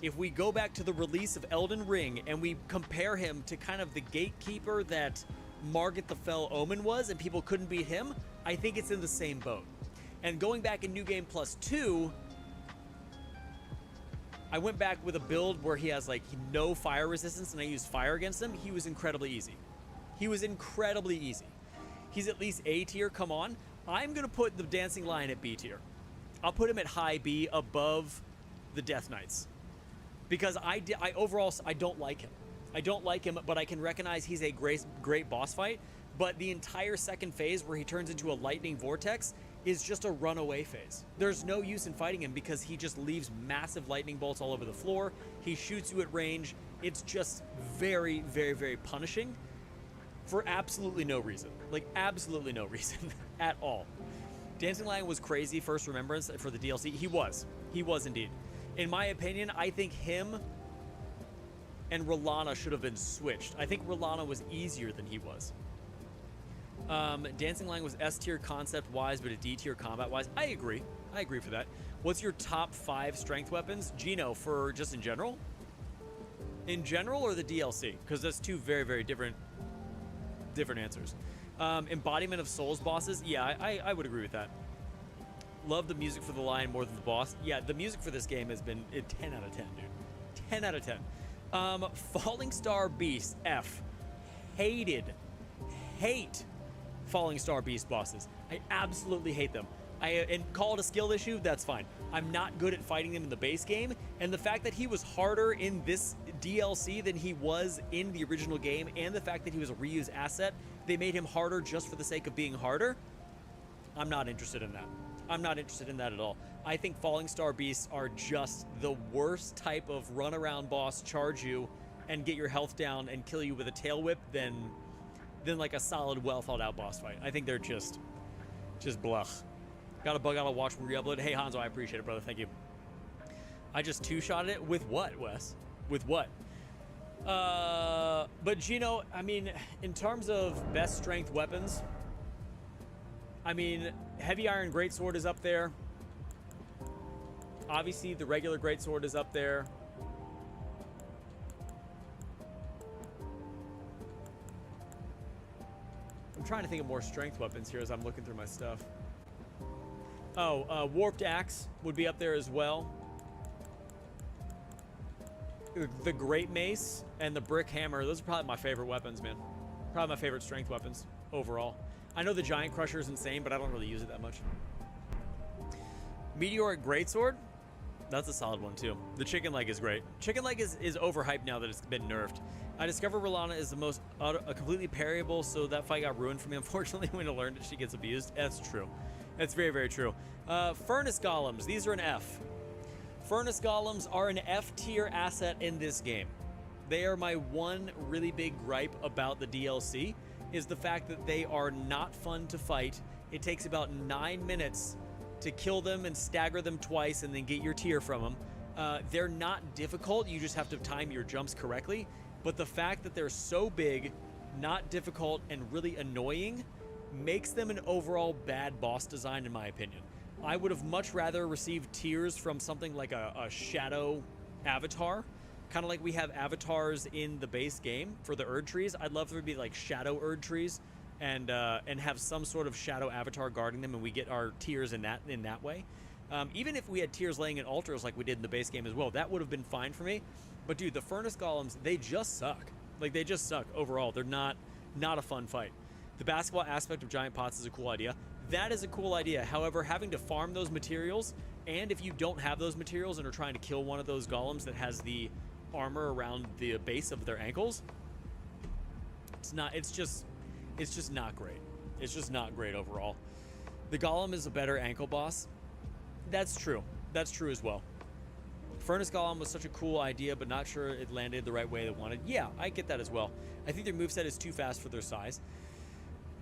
if we go back to the release of Elden Ring and we compare him to kind of the gatekeeper that Margit the Fell Omen was, and people couldn't beat him, I think it's in the same boat. And going back in New Game Plus 2, I went back with a build where he has like no fire resistance and I used fire against him. He was incredibly easy. He's at least A tier, come on. I'm going to put the Dancing Lion at B tier. I'll put him at high B above the Death Knights. Because I overall, I don't like him. But I can recognize he's a great boss fight. But the entire second phase where he turns into a lightning vortex is just a runaway phase. There's no use in fighting him because he just leaves massive lightning bolts all over the floor. He shoots you at range. It's just very, very, very punishing for absolutely no reason. Like, absolutely no reason at all. Dancing Lion was crazy first remembrance for the DLC. He was indeed. In my opinion, I think him and Rolana should have been switched. I think Rolana was easier than he was. Dancing Lion was S tier concept-wise, but a D tier combat-wise. I agree for that. What's your top 5 strength weapons? Gino, for just in general? In general or the DLC? Because that's two very, very different answers. Embodiment of Souls bosses? Yeah, I would agree with that. Love the music for the Lion more than the boss. Yeah, the music for this game has been 10 out of 10, dude. 10 out of 10. Falling Star Beast, F. Hate Falling Star Beast bosses. I absolutely hate them. And call it a skill issue, that's fine. I'm not good at fighting them in the base game, and the fact that he was harder in this DLC than he was in the original game, and the fact that he was a reused asset, they made him harder just for the sake of being harder. I'm not interested in that. I'm not interested in that at all. I think Falling Star Beasts are just the worst type of runaround boss, charge you and get your health down and kill you with a tail whip than like a solid, well thought out boss fight. I think they're just blah. Gotta watch when we upload. Hey Hanzo, I appreciate it, brother. Thank you. I just two-shotted it with what, Wes? With what? But Gino, I mean, in terms of best strength weapons, I mean, Heavy Iron Greatsword is up there. Obviously, the regular Greatsword is up there. I'm trying to think of more strength weapons here as I'm looking through my stuff. Oh, Warped Axe would be up there as well. The Great Mace and the Brick Hammer, those are probably my favorite weapons, man. Probably my favorite strength weapons overall. I know the Giant Crusher is insane, but I don't really use it that much. Meteoric Greatsword, that's a solid one too. The Chicken Leg is great. Chicken Leg is overhyped now that it's been nerfed. I discovered Rolana is the most completely parryable, so that fight got ruined for me, unfortunately, when I learned that she gets abused. That's true. That's very, very true. Furnace Golems, these are an F. Furnace Golems are an F tier asset in this game. They are my one really big gripe about the DLC, is the fact that they are not fun to fight. It takes about 9 minutes to kill them and stagger them twice and then get your tier from them. They're not difficult, you just have to time your jumps correctly, but the fact that they're so big, not difficult, and really annoying makes them an overall bad boss design in my opinion. I would have much rather received tiers from something like a shadow avatar, kind of like we have avatars in the base game for the Erd trees. I'd love for it to be like shadow Erd trees and have some sort of shadow avatar guarding them, and we get our tiers in that way. Even if we had tiers laying in altars like we did in the base game as well, that would have been fine for me. But dude, the Furnace Golems, they just suck. Like, they just suck overall. They're not a fun fight. The basketball aspect of giant pots is a cool idea. That is a cool idea. However, having to farm those materials, and if you don't have those materials and are trying to kill one of those golems that has the armor around the base of their ankles, it's just not great. It's just not great overall. The golem is a better ankle boss. That's true. That's true as well. Furnace Golem was such a cool idea, but not sure it landed the right way they wanted. Yeah, I get that as well. I think their moveset is too fast for their size.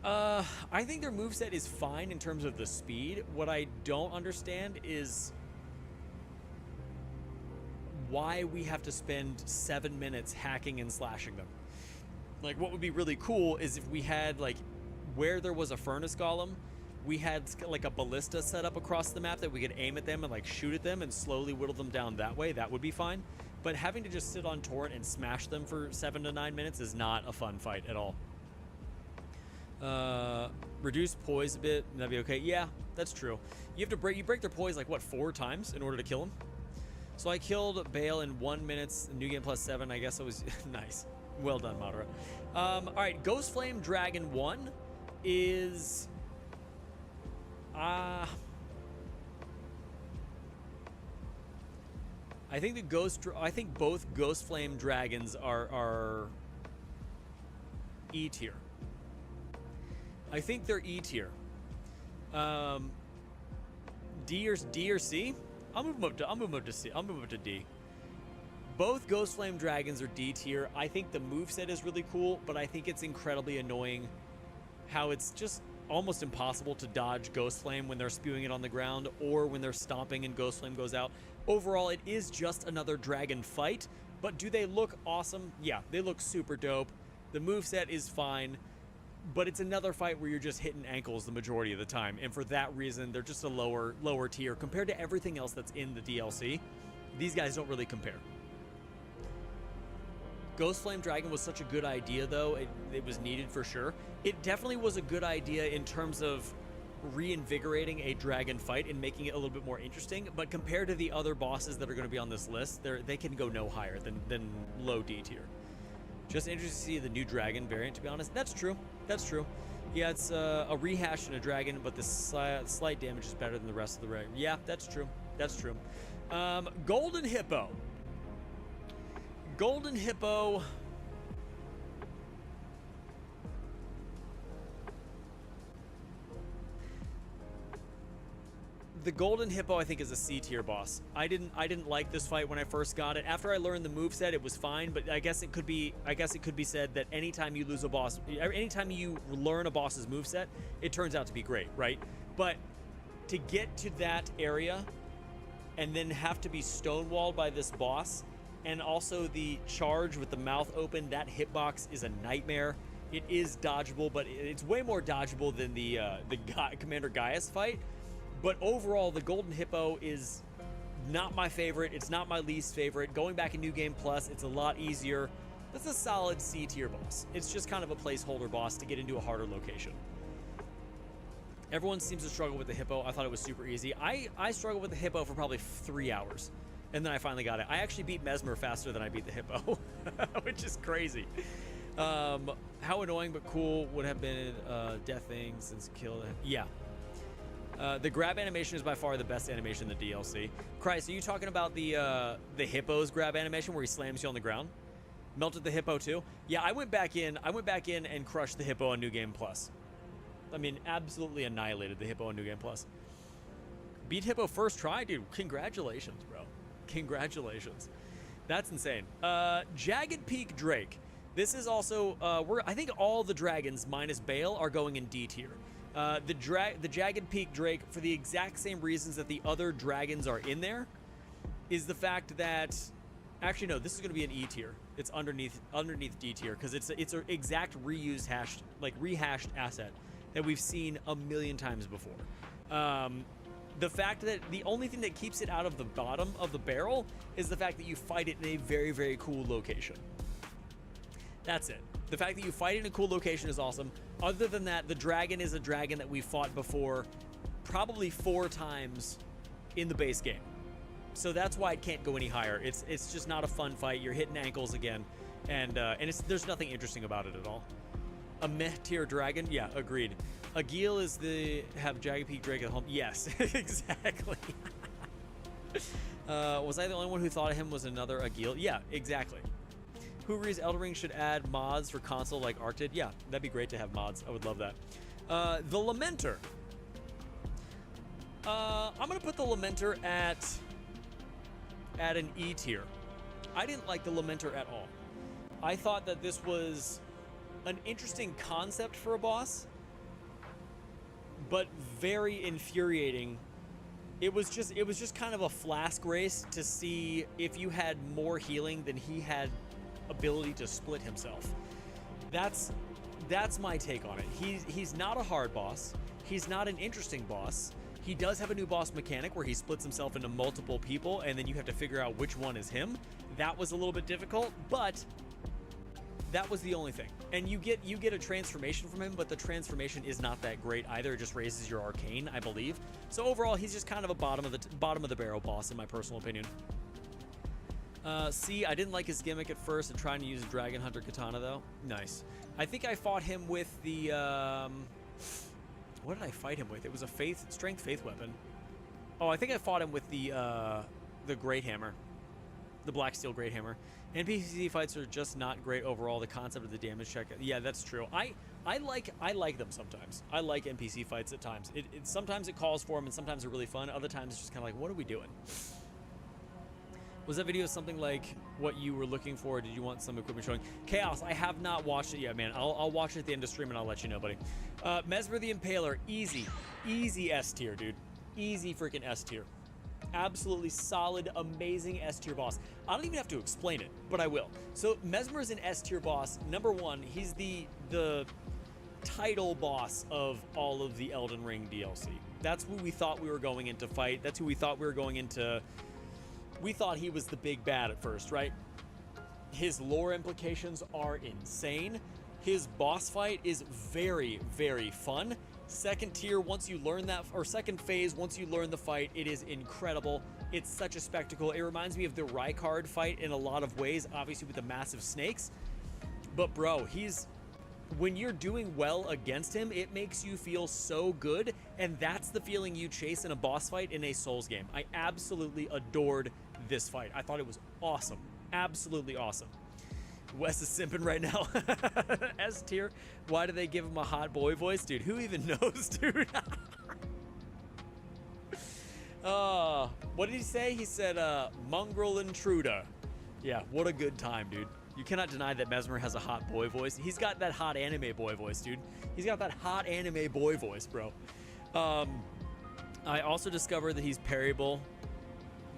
I think their moveset is fine in terms of the speed. What I don't understand is why we have to spend 7 minutes hacking and slashing them. Like, what would be really cool is if we had, like, where there was a Furnace Golem, we had like a ballista set up across the map that we could aim at them and like shoot at them and slowly whittle them down that way. That would be fine. But having to just sit on torrent and smash them for 7 to 9 minutes is not a fun fight at all. Reduce poise a bit, that'd be okay. Yeah, that's true. You have to break their poise like what, 4 times in order to kill them. So I killed Bale in 1 minute, new game plus 7. I guess it was nice. Well done, Madara. All right, Ghost Flame Dragon 1 is I think both Ghost Flame Dragons are E tier. I think they're E tier. D or C? I'll move them up to C. I'll move up to D. Both Ghost Flame Dragons are D tier. I think the moveset is really cool, but I think it's incredibly annoying how it's just almost impossible to dodge Ghost Flame when they're spewing it on the ground or when they're stomping and Ghost Flame goes out. Overall, it is just another dragon fight, but do they look awesome? Yeah, they look super dope. The moveset is fine, but it's another fight where you're just hitting ankles the majority of the time, and for that reason, they're just a lower tier compared to everything else that's in the DLC. These guys don't really compare. Ghost Flame Dragon was such a good idea, though. It was needed for sure. It definitely was a good idea in terms of reinvigorating a dragon fight and making it a little bit more interesting, but compared to the other bosses that are going to be on this list, they can go no higher than low D tier. Just interested to see the new dragon variant, to be honest. That's true. That's true. Yeah, it's a rehash and a dragon, but the slight damage is better than the rest of the rank. Yeah, that's true. That's true. Golden Hippo. Golden Hippo. The Golden Hippo, I think, is a C tier boss. I didn't like this fight when I first got it. After I learned the moveset, it was fine, but I guess it could be said that anytime you lose a boss, anytime you learn a boss's moveset, it turns out to be great, right? But to get to that area and then have to be stonewalled by this boss, and also the charge with the mouth open, that hitbox is a nightmare. It is dodgeable, but it's way more dodgeable than the Commander Gaius fight. But overall, the Golden Hippo is not my favorite. It's not my least favorite. Going back in New Game Plus, it's a lot easier. That's a solid C tier boss. It's just kind of a placeholder boss to get into a harder location. Everyone seems to struggle with the Hippo. I thought it was super easy. I struggled with the Hippo for probably 3 hours, and then I finally got it. I actually beat Mesmer faster than I beat the Hippo, which is crazy. How annoying but cool would have been Death Thing since Kill. Yeah. The grab animation is by far the best animation in the DLC. Christ, are you talking about the Hippo's grab animation where he slams you on the ground? Melted the Hippo too? Yeah, I went back in and crushed the Hippo on New Game Plus. I mean, absolutely annihilated the Hippo on New Game Plus. Beat Hippo first try, dude. Congratulations, bro. Congratulations. That's insane. Jagged Peak Drake. This is also I think all the dragons minus Bale are going in D tier. The Jagged Peak Drake, for the exact same reasons that the other dragons are in there, is the fact that, actually no, this is going to be an E tier. It's underneath D tier because it's an exact rehashed asset that we've seen a million times before. The fact that the only thing that keeps it out of the bottom of the barrel is the fact that you fight it in a very, very cool location. That's it. The fact that you fight in a cool location is awesome. Other than that, the dragon is a dragon that we fought before probably 4 times in the base game. So that's why it can't go any higher. It's just not a fun fight. You're hitting ankles again, and there's nothing interesting about it at all. A meh tier dragon? Yeah, agreed. Agil is have Jagged Peak Drake at home. Yes, exactly. Was I the only one who thought of him was another Agil? Yeah, exactly. Who agrees Elden Ring should add mods for console like Arc did? Yeah, that'd be great to have mods. I would love that. The Lamenter. I'm gonna put the Lamenter at an E tier. I didn't like the Lamenter at all. I thought that this was an interesting concept for a boss, but very infuriating. It was just kind of a flask race to see if you had more healing than he had ability to split himself. That's my take on it. He's not a hard boss. He's not an interesting boss. He does have a new boss mechanic where he splits himself into multiple people, and then you have to figure out which one is him. That was a little bit difficult, but that was the only thing. And you get a transformation from him, but the transformation is not that great either. It just raises your arcane, I believe. So overall, he's just kind of a bottom of the barrel boss in my personal opinion. C, I didn't like his gimmick at first of trying to use a Dragon Hunter katana though. Nice. I think I fought him with the what did I fight him with? It was a strength faith weapon. Oh, I think I fought him with the Great Hammer. The Black Steel Great Hammer. NPC fights are just not great overall. The concept of the damage check. Yeah, that's true. I like them sometimes. I like NPC fights at times. Sometimes it calls for them, and sometimes they're really fun. Other times it's just kind of like, what are we doing? Was that video something like what you were looking for? Did you want some equipment showing? Chaos, I have not watched it yet, man. I'll watch it at the end of stream and I'll let you know, buddy. Mesmer the Impaler, easy S tier, dude. Easy freaking S tier. Absolutely solid, amazing S tier boss. I don't even have to explain it, but I will. So Mesmer is an S tier boss. Number one, he's the title boss of all of the Elden Ring DLC. That's who we thought we were going into fight. That's who we thought we were going into. We thought he was the big bad at first, right? His lore implications are insane. His boss fight is very, very fun. Second tier, once you learn that, or second phase, once you learn the fight, it is incredible. It's such a spectacle. It reminds me of the Rykard fight in a lot of ways, obviously with the massive snakes. But bro, when you're doing well against him, it makes you feel so good, and that's the feeling you chase in a boss fight in a Souls game. I absolutely adored this fight. I thought it was awesome. Absolutely awesome. Wes is simping right now. S tier. Why do they give him a hot boy voice? Dude, who even knows, dude? What did he say? He said, mongrel intruder. Yeah, what a good time, dude. You cannot deny that Mesmer has a hot boy voice. He's got that hot anime boy voice, dude. He's got that hot anime boy voice, bro. I also discovered that he's parryable,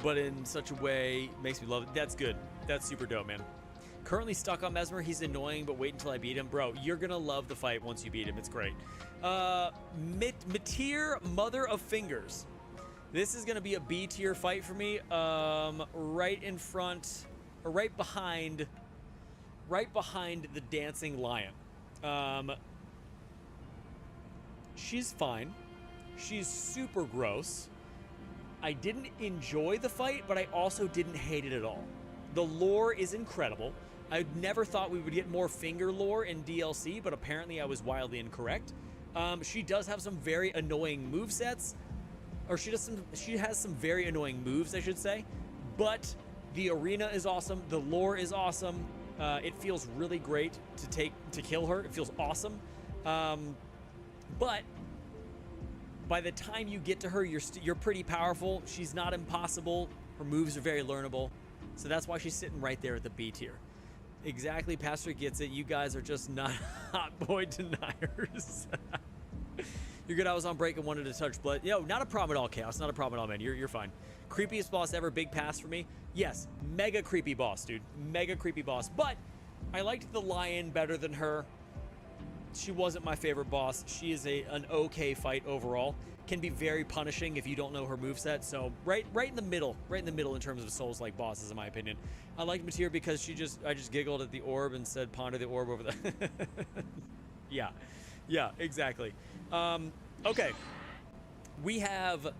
but in such a way makes me love it. That's good. That's super dope, man. Currently stuck on Mesmer. He's annoying, but wait until I beat him. Bro, you're gonna love the fight once you beat him. It's great. Mid-tier Mother of Fingers. This is gonna be a B tier fight for me. Right in front, or right behind the dancing lion. She's fine. She's super gross. I didn't enjoy the fight, but I also didn't hate it at all. The lore is incredible. I never thought we would get more finger lore in DLC, but apparently I was wildly incorrect. She does have some very annoying movesets, or she has some very annoying moves, I should say. But the arena is awesome. The lore is awesome. It feels really great to kill her. It feels awesome. But by the time you get to her, you're pretty powerful. She's not impossible. Her moves are very learnable. So that's why she's sitting right there at the B tier. Exactly, Pastor gets it. You guys are just not hot boy deniers. You're good. I was on break and wanted to touch blood. Yo, not a problem at all, Chaos. Not a problem at all, man. You're fine. Creepiest boss ever. Big pass for me. Yes, mega creepy boss, dude. Mega creepy boss. But I liked the lion better than her. She wasn't my favorite boss. She is an okay fight overall. Can be very punishing if you don't know her moveset. So right in the middle in terms of Souls-like bosses, in my opinion. I liked Mateer because I just giggled at the orb and said, ponder the orb over the... Yeah, exactly. Okay. We have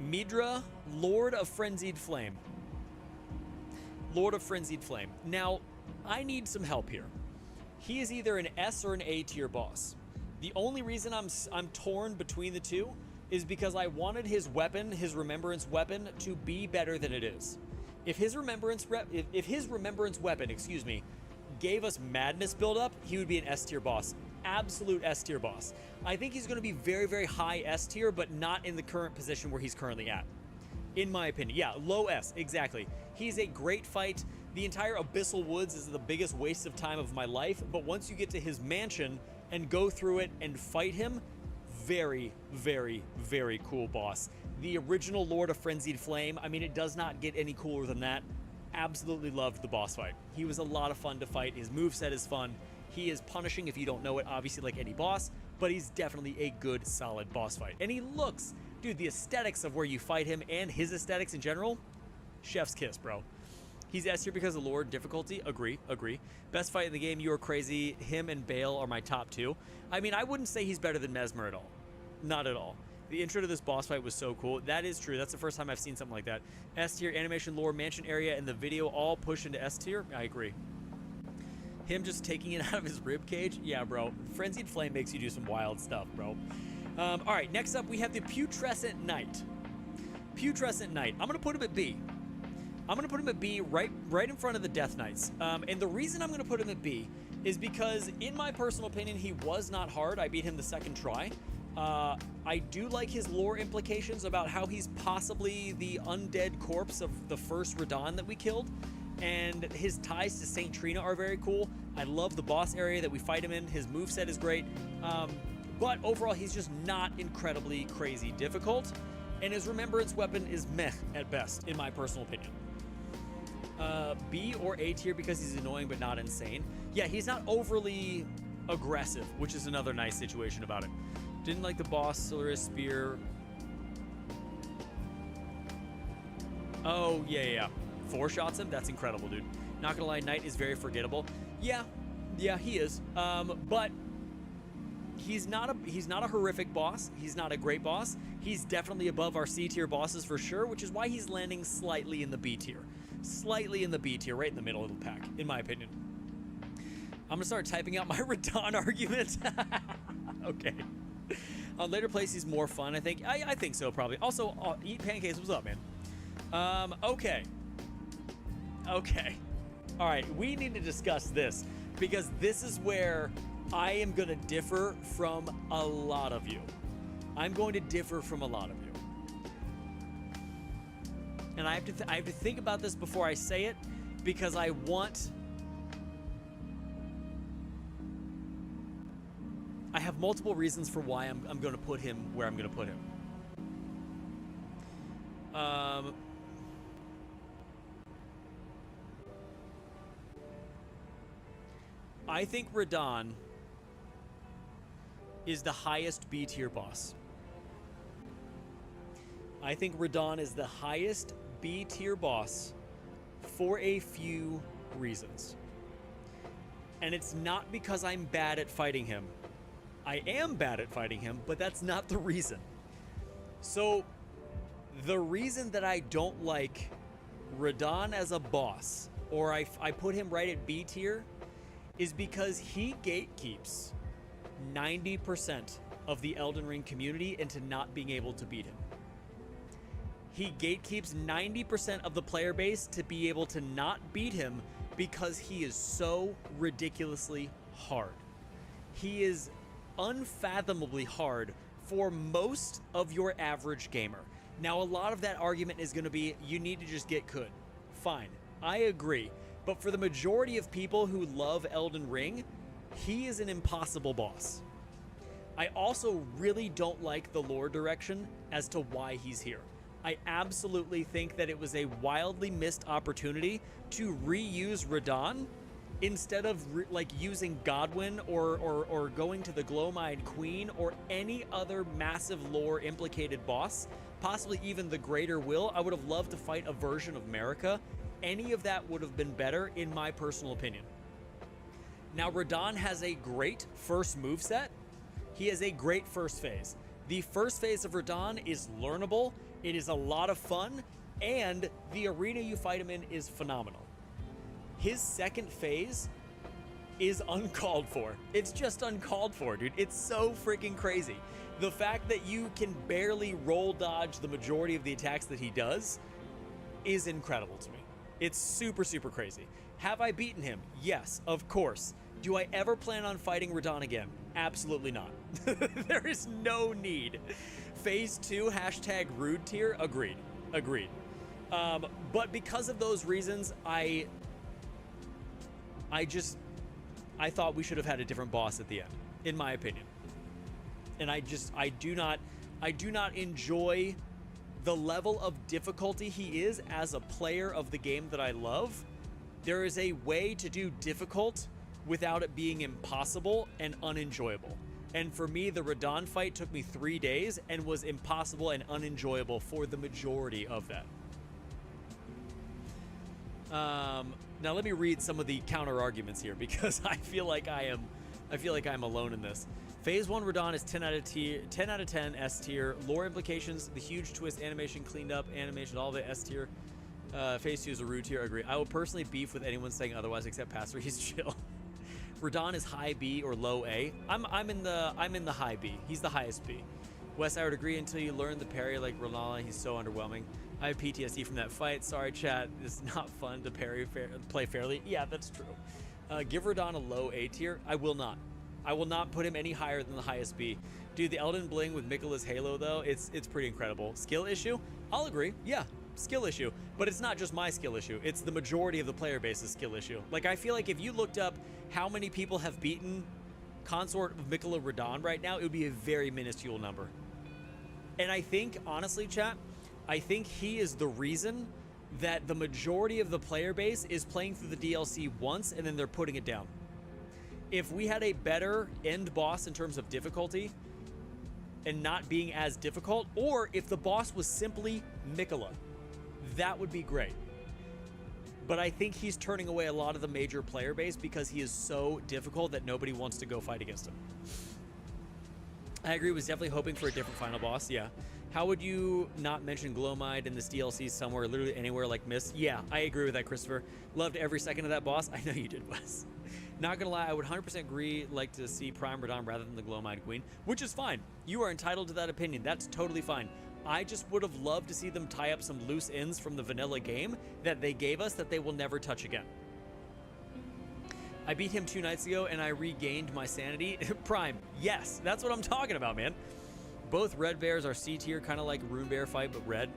Midra, Lord of Frenzied Flame. Lord of Frenzied Flame. Now, I need some help here. He is either an S or an A tier boss. The only reason I'm torn between the two is because I wanted his weapon, his remembrance weapon, to be better than it is. If his remembrance weapon, gave us madness buildup, he would be an S tier boss absolute S tier boss. I think he's going to be very, very high S tier, but not in the current position where he's currently at. In my opinion. Yeah, low S, exactly. He's a great fight. The entire Abyssal Woods is the biggest waste of time of my life, but once you get to his mansion and go through it and fight him, very, very, very cool boss. The original Lord of Frenzied Flame, I mean, it does not get any cooler than that. Absolutely loved the boss fight. He was a lot of fun to fight. His moveset is fun. He is punishing if you don't know it, obviously, like any boss, but he's definitely a good, solid boss fight. And he looks, dude, the aesthetics of where you fight him and his aesthetics in general, chef's kiss, bro. He's S tier because of lore difficulty. Agree. Best fight in the game, you are crazy. Him and Bale are my top two. I mean, I wouldn't say he's better than Mesmer at all. Not at all. The intro to this boss fight was so cool. That is true. That's the first time I've seen something like that. S tier, animation, lore, mansion area, and the video all push into S tier. I agree. Him just taking it out of his rib cage. Yeah, bro. Frenzied Flame makes you do some wild stuff, bro. All right, next up we have the Putrescent Knight. Putrescent Knight. I'm going to put him at B. I'm going to put him at B right in front of the Death Knights. And the reason I'm going to put him at B is because, in my personal opinion, he was not hard. I beat him the second try. I do like his lore implications about how he's possibly the undead corpse of the first Radahn that we killed. And his ties to Saint Trina are very cool. I love the boss area that we fight him in. His moveset is great. But overall, he's just not incredibly crazy difficult. And his remembrance weapon is meh at best, in my personal opinion. B or A tier because he's annoying but not insane. Yeah, he's not overly aggressive, which is another nice situation about it. Didn't like the boss, Solaris Spear. Oh, yeah. 4 shots him? That's incredible, dude. Not gonna lie, Knight is very forgettable. Yeah, he is. But he's not a horrific boss. He's not a great boss. He's definitely above our C tier bosses for sure, which is why he's landing slightly in the B tier. Slightly in the B tier, right in the middle of the pack, in my opinion. I'm gonna start typing out my Radahn argument. Okay. On later place, he's more fun, I think. I think so, probably. Also, Eat Pancakes, what's up, man? Okay. All right, we need to discuss this, because this is where I am going to differ from a lot of you. I'm going to differ from a lot of you. And I have to think about this before I say it, because I have multiple reasons for why I'm going to put him where I'm going to put him. I think Radahn is the highest B tier boss. I think Radahn is the highest B tier boss for a few reasons. And it's not because I'm bad at fighting him. I am bad at fighting him, but that's not the reason. So, the reason that I don't like Radahn as a boss, or I put him right at B tier, is because he gatekeeps 90% of the Elden Ring community into not being able to beat him. He gatekeeps 90% of the player base to be able to not beat him because he is so ridiculously hard. He is unfathomably hard for most of your average gamer. Now, a lot of that argument is going to be, you need to just get good. Fine, I agree. But for the majority of people who love Elden Ring, he is an impossible boss. I also really don't like the lore direction as to why he's here. I absolutely think that it was a wildly missed opportunity to reuse Radahn instead of using Godwyn or going to the Glowmine Queen or any other massive lore implicated boss, possibly even the Greater Will. I would have loved to fight a version of Marika. Any of that would have been better, in my personal opinion. Now, Radahn has a great first moveset. He has a great first phase. The first phase of Radahn is learnable, it is a lot of fun, and the arena you fight him in is phenomenal. His second phase is uncalled for. It's just uncalled for, dude. It's so freaking crazy. The fact that you can barely roll dodge the majority of the attacks that he does is incredible to me. It's super, super crazy. Have I beaten him? Yes, of course. Do I ever plan on fighting Radahn again? Absolutely not. There is no need. Phase 2, hashtag rude tier, agreed. Agreed. But because of those reasons, I thought we should have had a different boss at the end, in my opinion. And I do not enjoy the level of difficulty he is as a player of the game that I love. There is a way to do difficult without it being impossible and unenjoyable. And for me, the Radahn fight took me 3 days and was impossible and unenjoyable for the majority of that. Now let me read some of the counter arguments here, because I feel like I'm alone in this. Phase 1 Radahn is 10 out of 10 S tier. Lore implications, the huge twist, animation cleaned up, animation, all of it S tier. Phase 2 is a rude tier, agree. I will personally beef with anyone saying otherwise except Pastor. He's chill. Radahn is high B or low A. I'm in the high B. He's the highest B. Wes, I would agree until you learn the parry like Ronala. He's so underwhelming. I have PTSD from that fight. Sorry, chat. It's not fun to play fairly. Yeah, that's true. Give Radahn a low A tier. I will not. I will not put him any higher than the highest B. Dude, the Elden Bling with Miquella's Halo, though, it's pretty incredible. Skill issue? I'll agree. Yeah, skill issue. But it's not just my skill issue. It's the majority of the player base's skill issue. Like, I feel like if you looked up how many people have beaten Consort of Miquella Radahn right now, it would be a very minuscule number. And I think, honestly, chat, I think he is the reason that the majority of the player base is playing through the DLC once and then they're putting it down. If we had a better end boss in terms of difficulty and not being as difficult, or if the boss was simply Miquella, that would be great. But I think he's turning away a lot of the major player base because he is so difficult that nobody wants to go fight against him. I agree, was definitely hoping for a different final boss, yeah. How would you not mention Glowmide in this DLC somewhere, literally anywhere like Mist? Yeah, I agree with that, Christopher. Loved every second of that boss. I know you did, Wes. Not gonna lie, I would 100% agree, like to see Prime Radahn rather than the Glowmide Queen, which is fine. You are entitled to that opinion. That's totally fine. I just would have loved to see them tie up some loose ends from the vanilla game that they gave us that they will never touch again. I beat him 2 nights ago and I regained my sanity. Prime, yes, that's what I'm talking about, man. Both red bears are C tier, kind of like Rune Bear fight, but red.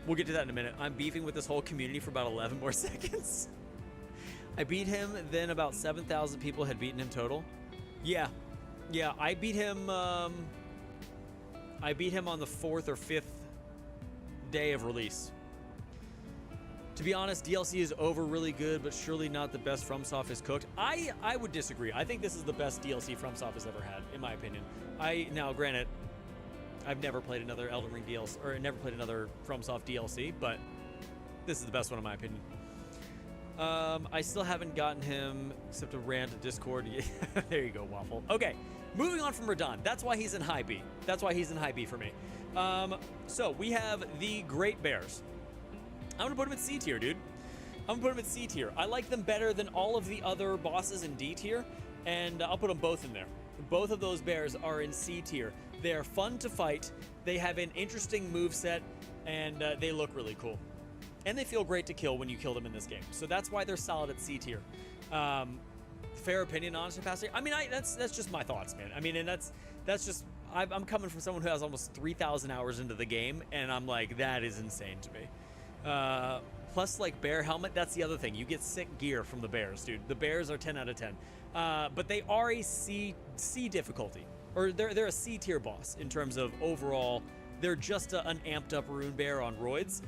We'll get to that in a minute. I'm beefing with this whole community for about 11 more seconds. I beat him, then about 7,000 people had beaten him total. Yeah, I beat him on the 4th or 5th day of release. To be honest, DLC is over really good, but surely not the best FromSoft has cooked. I would disagree. I think this is the best DLC FromSoft has ever had, in my opinion. Now, granted, I've never played another Elden Ring DLC, or never played another FromSoft DLC, but this is the best one in my opinion. I still haven't gotten him except a rant at Discord. There you go, Waffle. Okay, moving on from Radahn. That's why he's in high B. That's why he's in high B for me. So we have the Great Bears. I'm gonna put him at C tier, dude. I'm gonna put him at C tier. I like them better than all of the other bosses in D tier, and I'll put them both in there. Both of those bears are in C tier. They're fun to fight. They have an interesting moveset, and they look really cool. And they feel great to kill when you kill them in this game. So that's why they're solid at C tier. Fair opinion, honestly, Pastor. I mean, that's just my thoughts, man. I mean, and that's just, I'm coming from someone who has almost 3,000 hours into the game, and I'm like, that is insane to me. Plus, like, bear helmet, that's the other thing. You get sick gear from the bears, dude. The bears are 10 out of 10. But they are a C difficulty. Or they're a C tier boss in terms of overall. They're just an amped up rune bear on roids.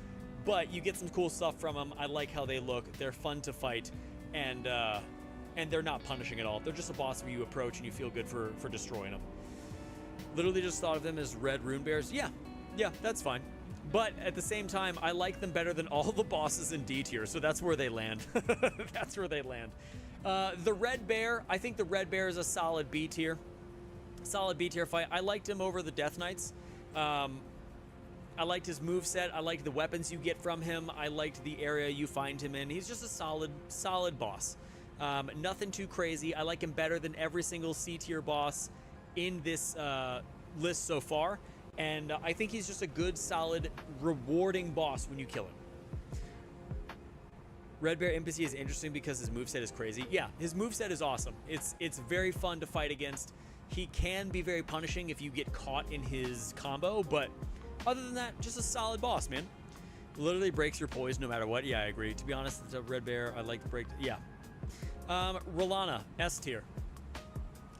But you get some cool stuff from them. I like how they look. They're fun to fight, and they're not punishing at all. They're just a boss where you approach and you feel good for destroying them. Literally just thought of them as red rune bears. Yeah, that's fine. But at the same time, I like them better than all the bosses in D tier, so that's where they land. That's where they land. The red bear, I think the red bear is a solid B tier. Solid B tier fight. I liked him over the Death Knights. I liked his moveset. I liked the weapons you get from him. I liked the area you find him in. He's just a solid boss. Nothing too crazy. I like him better than every single C tier boss in this list so far. And I think he's just a good, solid, rewarding boss when you kill him. Red Bear Embassy is interesting because his moveset is crazy. Yeah, his moveset is awesome. It's very fun to fight against. He can be very punishing if you get caught in his combo, but other than that, just a solid boss, man. Literally breaks your poise no matter what. Yeah, I agree. To be honest, it's a Red Bear. I like to break. Yeah. Rolana, S tier.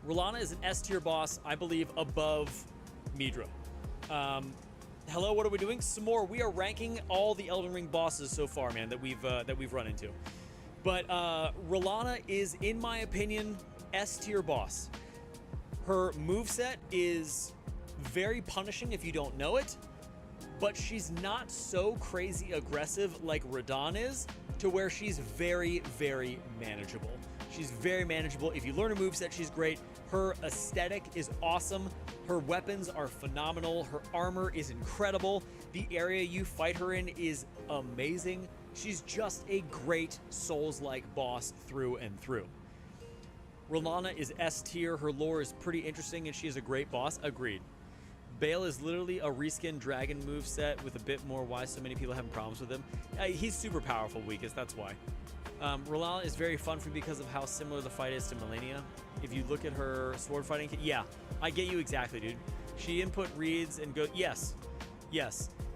Rolana is an S tier boss, I believe, above Midra. Hello, what are we doing? Some more. We are ranking all the Elden Ring bosses so far, man, that we've run into. But Rolana is, in my opinion, S tier boss. Her moveset is very punishing if you don't know it, but she's not so crazy aggressive like Radahn is, to where she's very, very manageable. She's very manageable. If you learn her moveset, she's great. Her aesthetic is awesome. Her weapons are phenomenal. Her armor is incredible. The area you fight her in is amazing. She's just a great Souls-like boss through and through. Rolana is S tier. Her lore is pretty interesting, and she is a great boss. Agreed. Bale is literally a reskin dragon moveset with a bit more. Why so many people having problems with him? He's super powerful, weakest. That's why. Rolana is very fun for me because of how similar the fight is to Melania. If you look at her sword fighting, yeah, I get you exactly, dude. She input reads and go. Yes.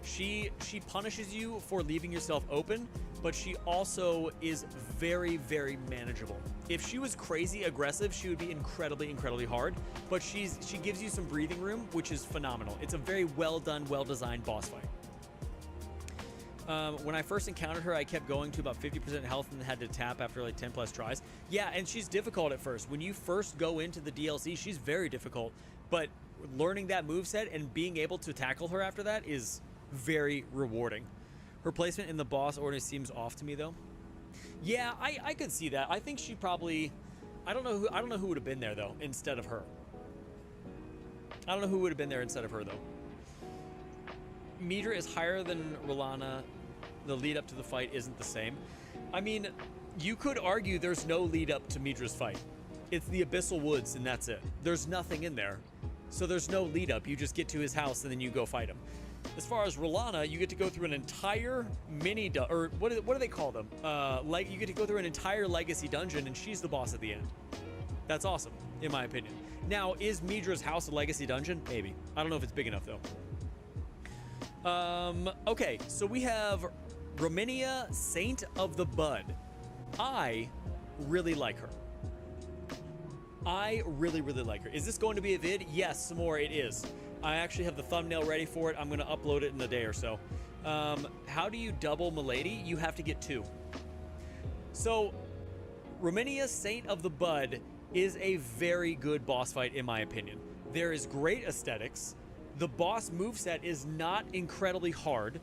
She punishes you for leaving yourself open, but she also is very, very manageable. If she was crazy aggressive, she would be incredibly, incredibly hard, but she gives you some breathing room, which is phenomenal. It's a very well done, well designed boss fight. When I first encountered her, I kept going to about 50% health and had to tap after like 10 plus tries. Yeah, and she's difficult at first. When you first go into the DLC, she's very difficult, but learning that moveset and being able to tackle her after that is very rewarding. Her placement in the boss order seems off to me, though. Yeah, I could see that. I think she probably, I don't know who would have been there though instead of her. I don't know who would have been there instead of her though. Midra is higher than Rolana. The lead up to the fight isn't the same. I mean, you could argue there's no lead up to Midra's fight. It's the Abyssal Woods and that's it. There's nothing in there. So there's no lead up. You just get to his house and then you go fight him. As far as Rolana, you get to go through an entire or what do they call them? Like you get to go through an entire legacy dungeon and she's the boss at the end. That's awesome, in my opinion. Now, is Midra's house a legacy dungeon? Maybe. I don't know if it's big enough though. Okay, so we have Romania, Saint of the Bud. I really like her. I really, really like her. Is this going to be a vid? Yes, some more it is. I actually have the thumbnail ready for it. I'm going to upload it in a day or so. How do you double Milady? You have to get 2. So, Romania, Saint of the Bud is a very good boss fight in my opinion. There is great aesthetics. The boss moveset is not incredibly hard.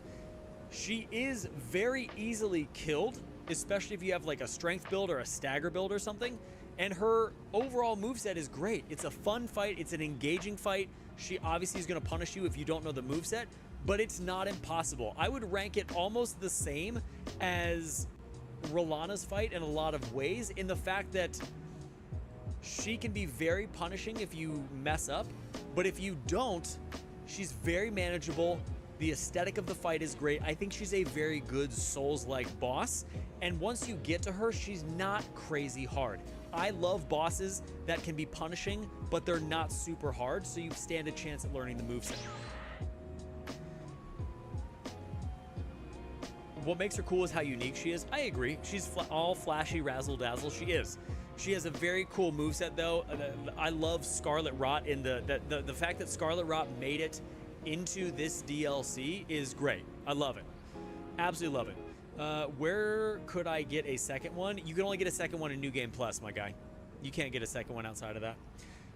She is very easily killed, especially if you have like a strength build or a stagger build or something. And her overall moveset is great. It's a fun fight. It's an engaging fight. She obviously is going to punish you if you don't know the moveset, but it's not impossible. I would rank it almost the same as Rolana's fight in a lot of ways, in the fact that she can be very punishing if you mess up, but if you don't, she's very manageable. The aesthetic of the fight is great. I think she's a very good Souls-like boss, and once you get to her, she's not crazy hard. I love bosses that can be punishing, but they're not super hard, so you stand a chance at learning the moveset. What makes her cool is how unique she is. I agree. She's all flashy, razzle-dazzle. She is. She has a very cool moveset, though. I love Scarlet Rot, and the fact that Scarlet Rot made it into this DLC is great. I love it. Absolutely love it. Where could I get a second one? You can only get a second one in New Game Plus, my guy. You can't get a second one outside of that.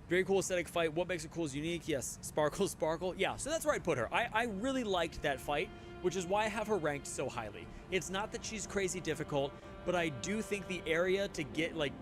Very cool aesthetic fight. What makes it cool is unique. Yes, sparkle. Yeah, so that's where I'd put her. I really liked that fight, which is why I have her ranked so highly. It's not that she's crazy difficult, but I do think the area to get, like,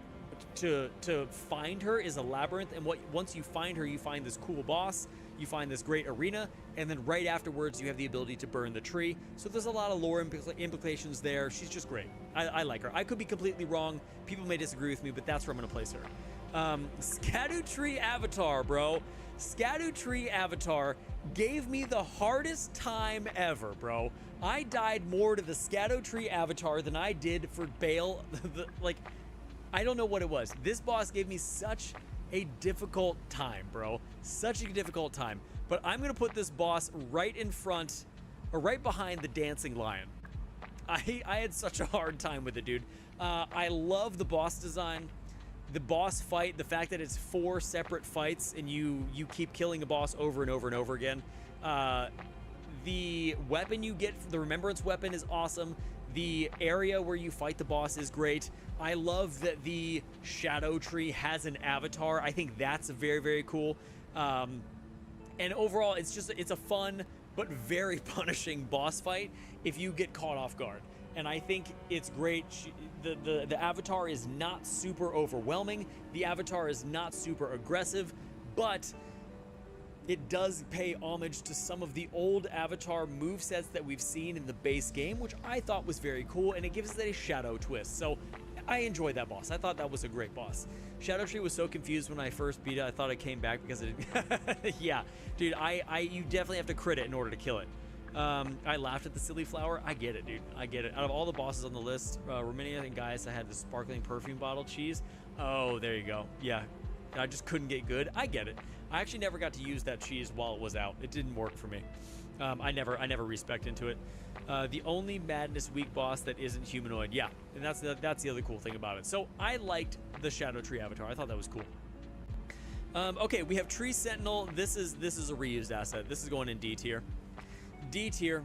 to find her is a labyrinth, and once you find her, you find this cool boss, you find this great arena, and then right afterwards you have the ability to burn the tree. So there's a lot of lore implications there. She's just great. I like her. I could be completely wrong. People may disagree with me, but that's where I'm going to place her. Scattered Tree Avatar, bro. Scadutree Avatar gave me the hardest time ever, bro. I died more to the Scadutree Avatar than I did for Bale. Like, I don't know what it was. This boss gave me such a difficult time, bro. Such a difficult time. But I'm going to put this boss right in front, or right behind the Dancing Lion. I had such a hard time with it, dude. I love the boss design. The boss fight, the fact that it's 4 separate fights and you keep killing a boss over and over and over again. The weapon you get, the Remembrance weapon, is awesome. The area where you fight the boss is great. I love that the Shadow Tree has an avatar. I think that's very, very cool. And overall, it's a fun but very punishing boss fight if you get caught off guard. And I think it's great. The avatar is not super overwhelming. The avatar is not super aggressive, but it does pay homage to some of the old Avatar movesets that we've seen in the base game, which I thought was very cool, and it gives it a shadow twist. So I enjoyed that boss. I thought that was a great boss. Shadow Tree was so confused when I first beat it. I thought it came back because it... Yeah, dude, you definitely have to crit it in order to kill it. I laughed at the silly flower. I get it, dude. I get it. Out of all the bosses on the list, Romania and Gaius, I had the sparkling perfume bottle cheese. Oh, there you go. Yeah, I just couldn't get good. I get it. I actually never got to use that cheese while it was out. It didn't work for me. I never respec into it. The only Madness weak boss that isn't humanoid. Yeah, and that's the other cool thing about it. So I liked the Shadow Tree Avatar. I thought that was cool. Okay, we have Tree Sentinel. This is a reused asset. This is going in D tier. D tier.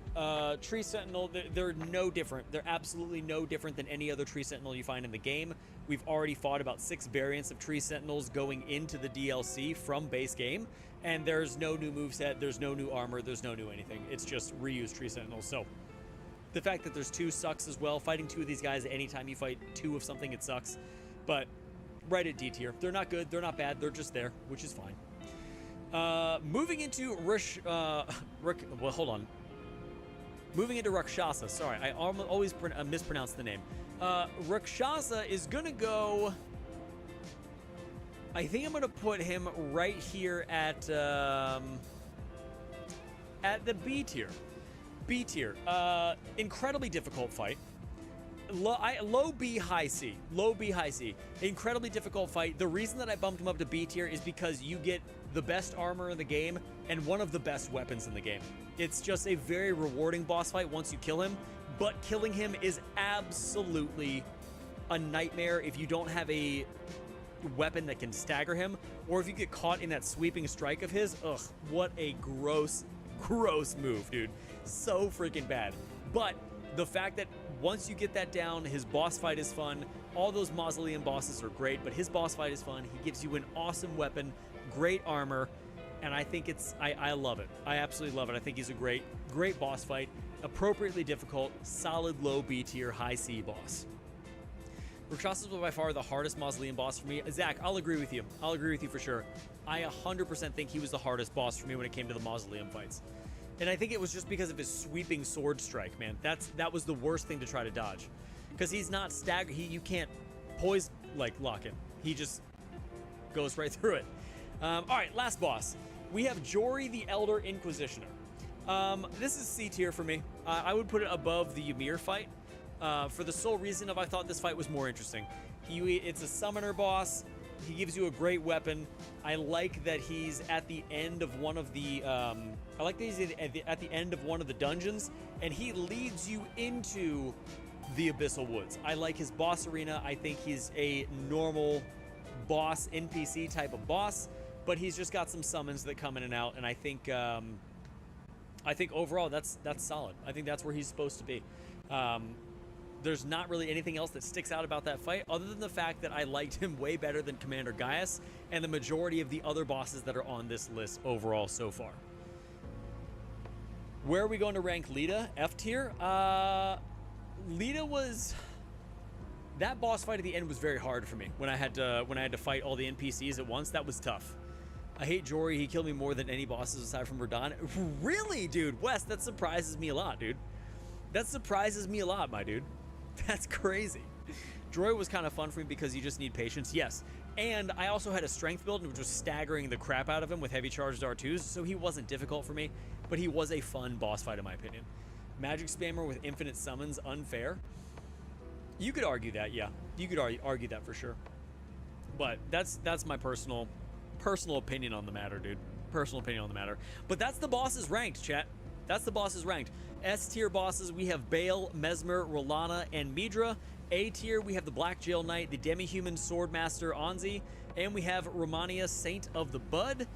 Tree Sentinel, they're no different. They're absolutely no different than any other Tree Sentinel you find in the game. We've already fought about 6 variants of Tree Sentinels going into the DLC from base game, and there's no new moveset, there's no new armor, there's no new anything. It's just reused Tree Sentinels. So the fact that there's 2 sucks as well. Fighting 2 of these guys, anytime you fight 2 of something, it sucks. But right at D tier. They're not good, they're not bad, they're just there, which is fine. Moving into well, hold on. Moving into Rakshasa. Sorry, I always mispronounce the name. Rakshasa is gonna go... I think I'm gonna put him right here at the B tier. B tier. Incredibly difficult fight. Low B, high C. Low B, high C. Incredibly difficult fight. The reason that I bumped him up to B tier is because you get the best armor in the game and one of the best weapons in the game. It's just a very rewarding boss fight once you kill him, but killing him is absolutely a nightmare if you don't have a weapon that can stagger him, or if you get caught in that sweeping strike of his. Ugh, what a gross move, dude. So freaking bad. But the fact that once you get that down, his boss fight is fun. All those Mausoleum bosses are great, but his boss fight is fun. He gives you an awesome weapon, great armor, and I think I love it. I absolutely love it. I think he's a great boss fight. Appropriately difficult, solid low B tier, high C boss. Rakshasa was by far the hardest Mausoleum boss for me. Zach, I'll agree with you. I'll agree with you for sure. I 100% think he was the hardest boss for me when it came to the Mausoleum fights. And I think it was just because of his sweeping sword strike, man. That was the worst thing to try to dodge. Because he's not staggered. You can't lock him. He just goes right through it. All right, last boss. We have Jory the Elder Inquisitioner. This is C tier for me. I would put it above the Ymir fight for the sole reason of I thought this fight was more interesting. It's a summoner boss. He gives you a great weapon. I like that he's at the end of one of the at the end of one of the dungeons, and he leads you into the Abyssal Woods. I like his boss arena. I think he's a normal boss NPC type of boss, but he's just got some summons that come in and out, and I think overall that's solid. I think that's where he's supposed to be. There's not really anything else that sticks out about that fight other than the fact that I liked him way better than Commander Gaius and the majority of the other bosses that are on this list overall so far. Where are we going to rank Lita? F tier? Lita was... That boss fight at the end was very hard for me when I had to fight all the NPCs at once. That was tough. I hate Jory. He killed me more than any bosses aside from Radahn. Really, dude? Wes, that surprises me a lot, dude. That surprises me a lot, my dude. That's crazy. Joy was kind of fun for me because you just need patience, yes. And I also had a strength build, which was staggering the crap out of him with heavy charged R2s, so he wasn't difficult for me, but he was a fun boss fight in my opinion. Magic spammer with infinite summons, unfair. You could argue that, yeah. You could argue that for sure. But that's my personal opinion on the matter, dude. Personal opinion on the matter. But that's the bosses ranked, chat. That's the bosses ranked. S tier bosses, we have Bale, Mesmer, Rolana, and Midra. A tier, we have the Black Jail Knight, the Demi-Human Swordmaster Anzi, and we have Romania, Saint of the Bud.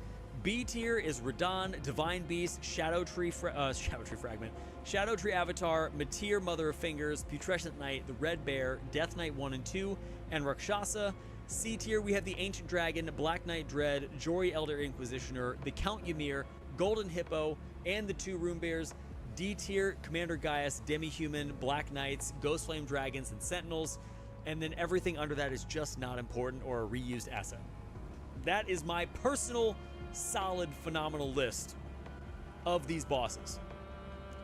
B tier is Radahn, Divine Beast, Shadow Tree Fragment, Shadow Tree Avatar, Matir, Mother of Fingers, Putrescent Knight, the Red Bear, Death Knight 1 and 2, and Rakshasa. C tier, we have the Ancient Dragon, Black Knight Dread, Jori Elder Inquisitioner, the Count Ymir, Golden Hippo, and the 2 Rune Bears. D tier, Commander Gaius, Demi-Human, Black Knights, Ghost Flame Dragons, and Sentinels. And then everything under that is just not important or a reused asset. That is my personal, solid, phenomenal list of these bosses.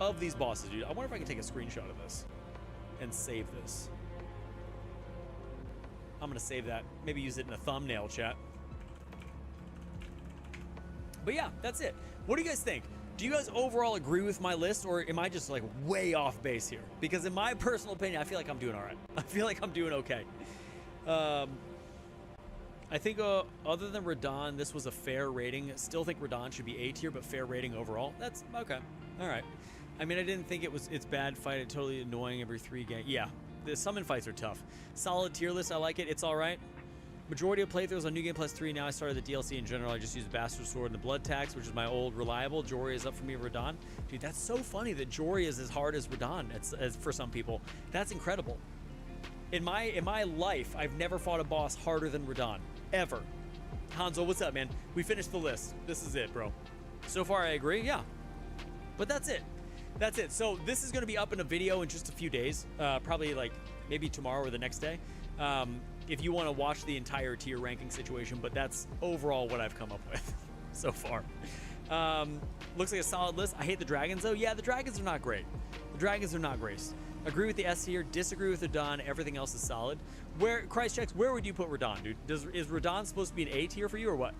Of these bosses, dude. I wonder if I can take a screenshot of this and save this. I'm going to save that. Maybe use it in a thumbnail, chat. But yeah, that's it. What do you guys think? Do you guys overall agree with my list, or am I just like way off base here? Because in my personal opinion, I feel like I'm doing all right. I feel like I'm doing okay. I think other than Radahn, this was a fair rating. Still think Radahn should be A tier, but fair rating overall. That's okay. All right. I mean, I didn't think it's bad fight. It's totally annoying every 3 games. Yeah, the summon fights are tough. Solid tier list. I like it. It's all right. Majority of playthroughs on New Game Plus 3. Now I started the DLC in general. I just use Bastard Sword and the Blood Tax, which is my old reliable. Jori is up for me, Radahn. Dude, that's so funny that Jori is as hard as Radahn as for some people. That's incredible. In my life, I've never fought a boss harder than Radahn. Ever. Hanzo, what's up, man? We finished the list. This is it, bro. So far, I agree. Yeah. But that's it. That's it. So this is going to be up in a video in just a few days. Probably like maybe tomorrow or the next day. If you want to watch the entire tier ranking situation, but that's overall what I've come up with so far. Looks like a solid list. I hate the dragons, though. Yeah, the dragons are not great. The dragons are not great. Agree with the S tier, disagree with Radahn. Everything else is solid. Where, Christ checks, where would you put Radahn, dude? Is Radahn supposed to be an A tier for you, or what?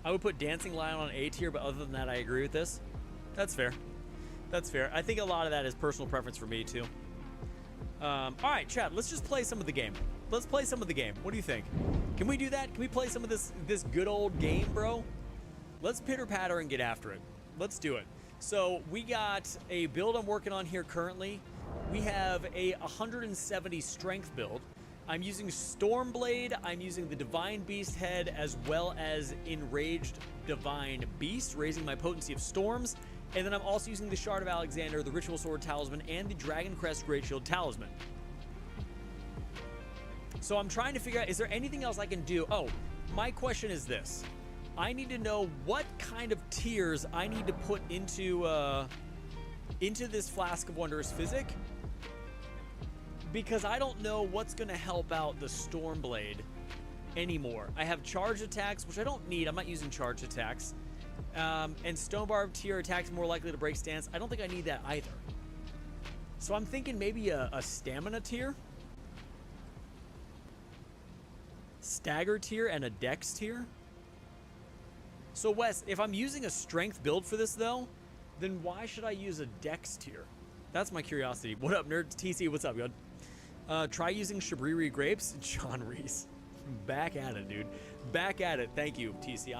I would put Dancing Lion on A tier, but other than that, I agree with this. That's fair. That's fair. I think a lot of that is personal preference for me, too. All right, chat, let's just play some of the game. Let's play some of the game. What do you think? Can we do that? Can we play some of this good old game, bro? Let's pitter-patter and get after it. Let's do it. So we got a build I'm working on here currently. We have a 170 strength build. I'm using Stormblade. I'm using the Divine Beast head as well as Enraged Divine Beast, raising my potency of storms. And then I'm also using the Shard of Alexander, the Ritual Sword Talisman, and the Dragon Crest Great Shield Talisman. So I'm trying to figure out, is there anything else I can do? Oh, my question is this. I need to know what kind of tiers I need to put into this Flask of Wondrous Physic, because I don't know what's going to help out the Stormblade anymore. I have charge attacks, which I don't need. I'm not using charge attacks. And Stone Barb tier attacks more likely to break stance. I don't think I need that either. So I'm thinking maybe a stamina tier, stagger tier, and a dex tier. So Wes, if I'm using a strength build for this though, then why should I use a dex tier? That's my curiosity. What up, nerds? TC, what's up, bud? Try using Shabriri grapes. John Reese, back at it, dude. Back at it. Thank you, TC.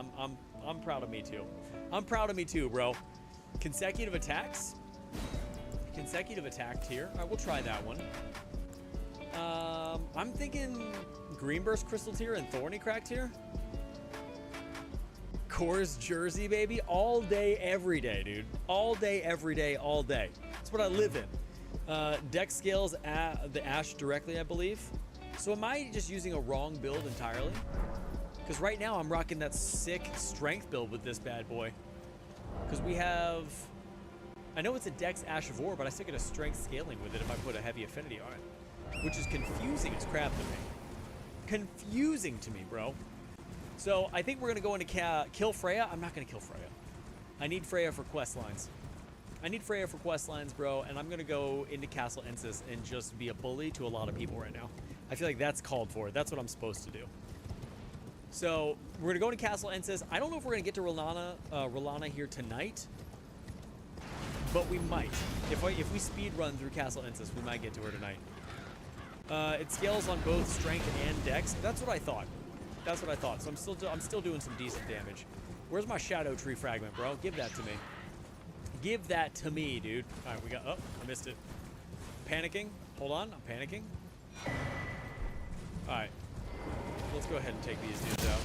I'm proud of me too. I'm proud of me too, bro. Consecutive attacks. Consecutive attack tier. All right, we'll try that one. I'm thinking Greenburst Crystal tier and Thorny Crack tier. Coors Jersey, baby. All day, every day, dude. All day, every day, all day. That's what I live in. Dex scales at the Ash directly, I believe. So am I just using a wrong build entirely? Because right now I'm rocking that sick strength build with this bad boy. Because we have... I know it's a Dex Ash of War, but I still get a strength scaling with it if I put a heavy affinity on it. Which is confusing as crap to me. Confusing to me, bro. So I think we're going to go into kill Freya. I'm not going to kill Freya. I need Freya for quest lines. I need Freya for quest lines, bro, and I'm gonna go into Castle Ensis and just be a bully to a lot of people right now. I feel like that's called for. That's what I'm supposed to do. So we're gonna go into Castle Ensis. I don't know if we're gonna get to Rolana here tonight, but we might. If we speed run through Castle Ensis, we might get to her tonight. It scales on both strength and dex. That's what I thought. That's what I thought. So I'm still doing some decent damage. Where's my shadow tree fragment, bro? Give that to me. Give that to me, dude. All right, we got. Oh, I missed it. Panicking. Hold on, I'm panicking. All right, let's go ahead and take these dudes out.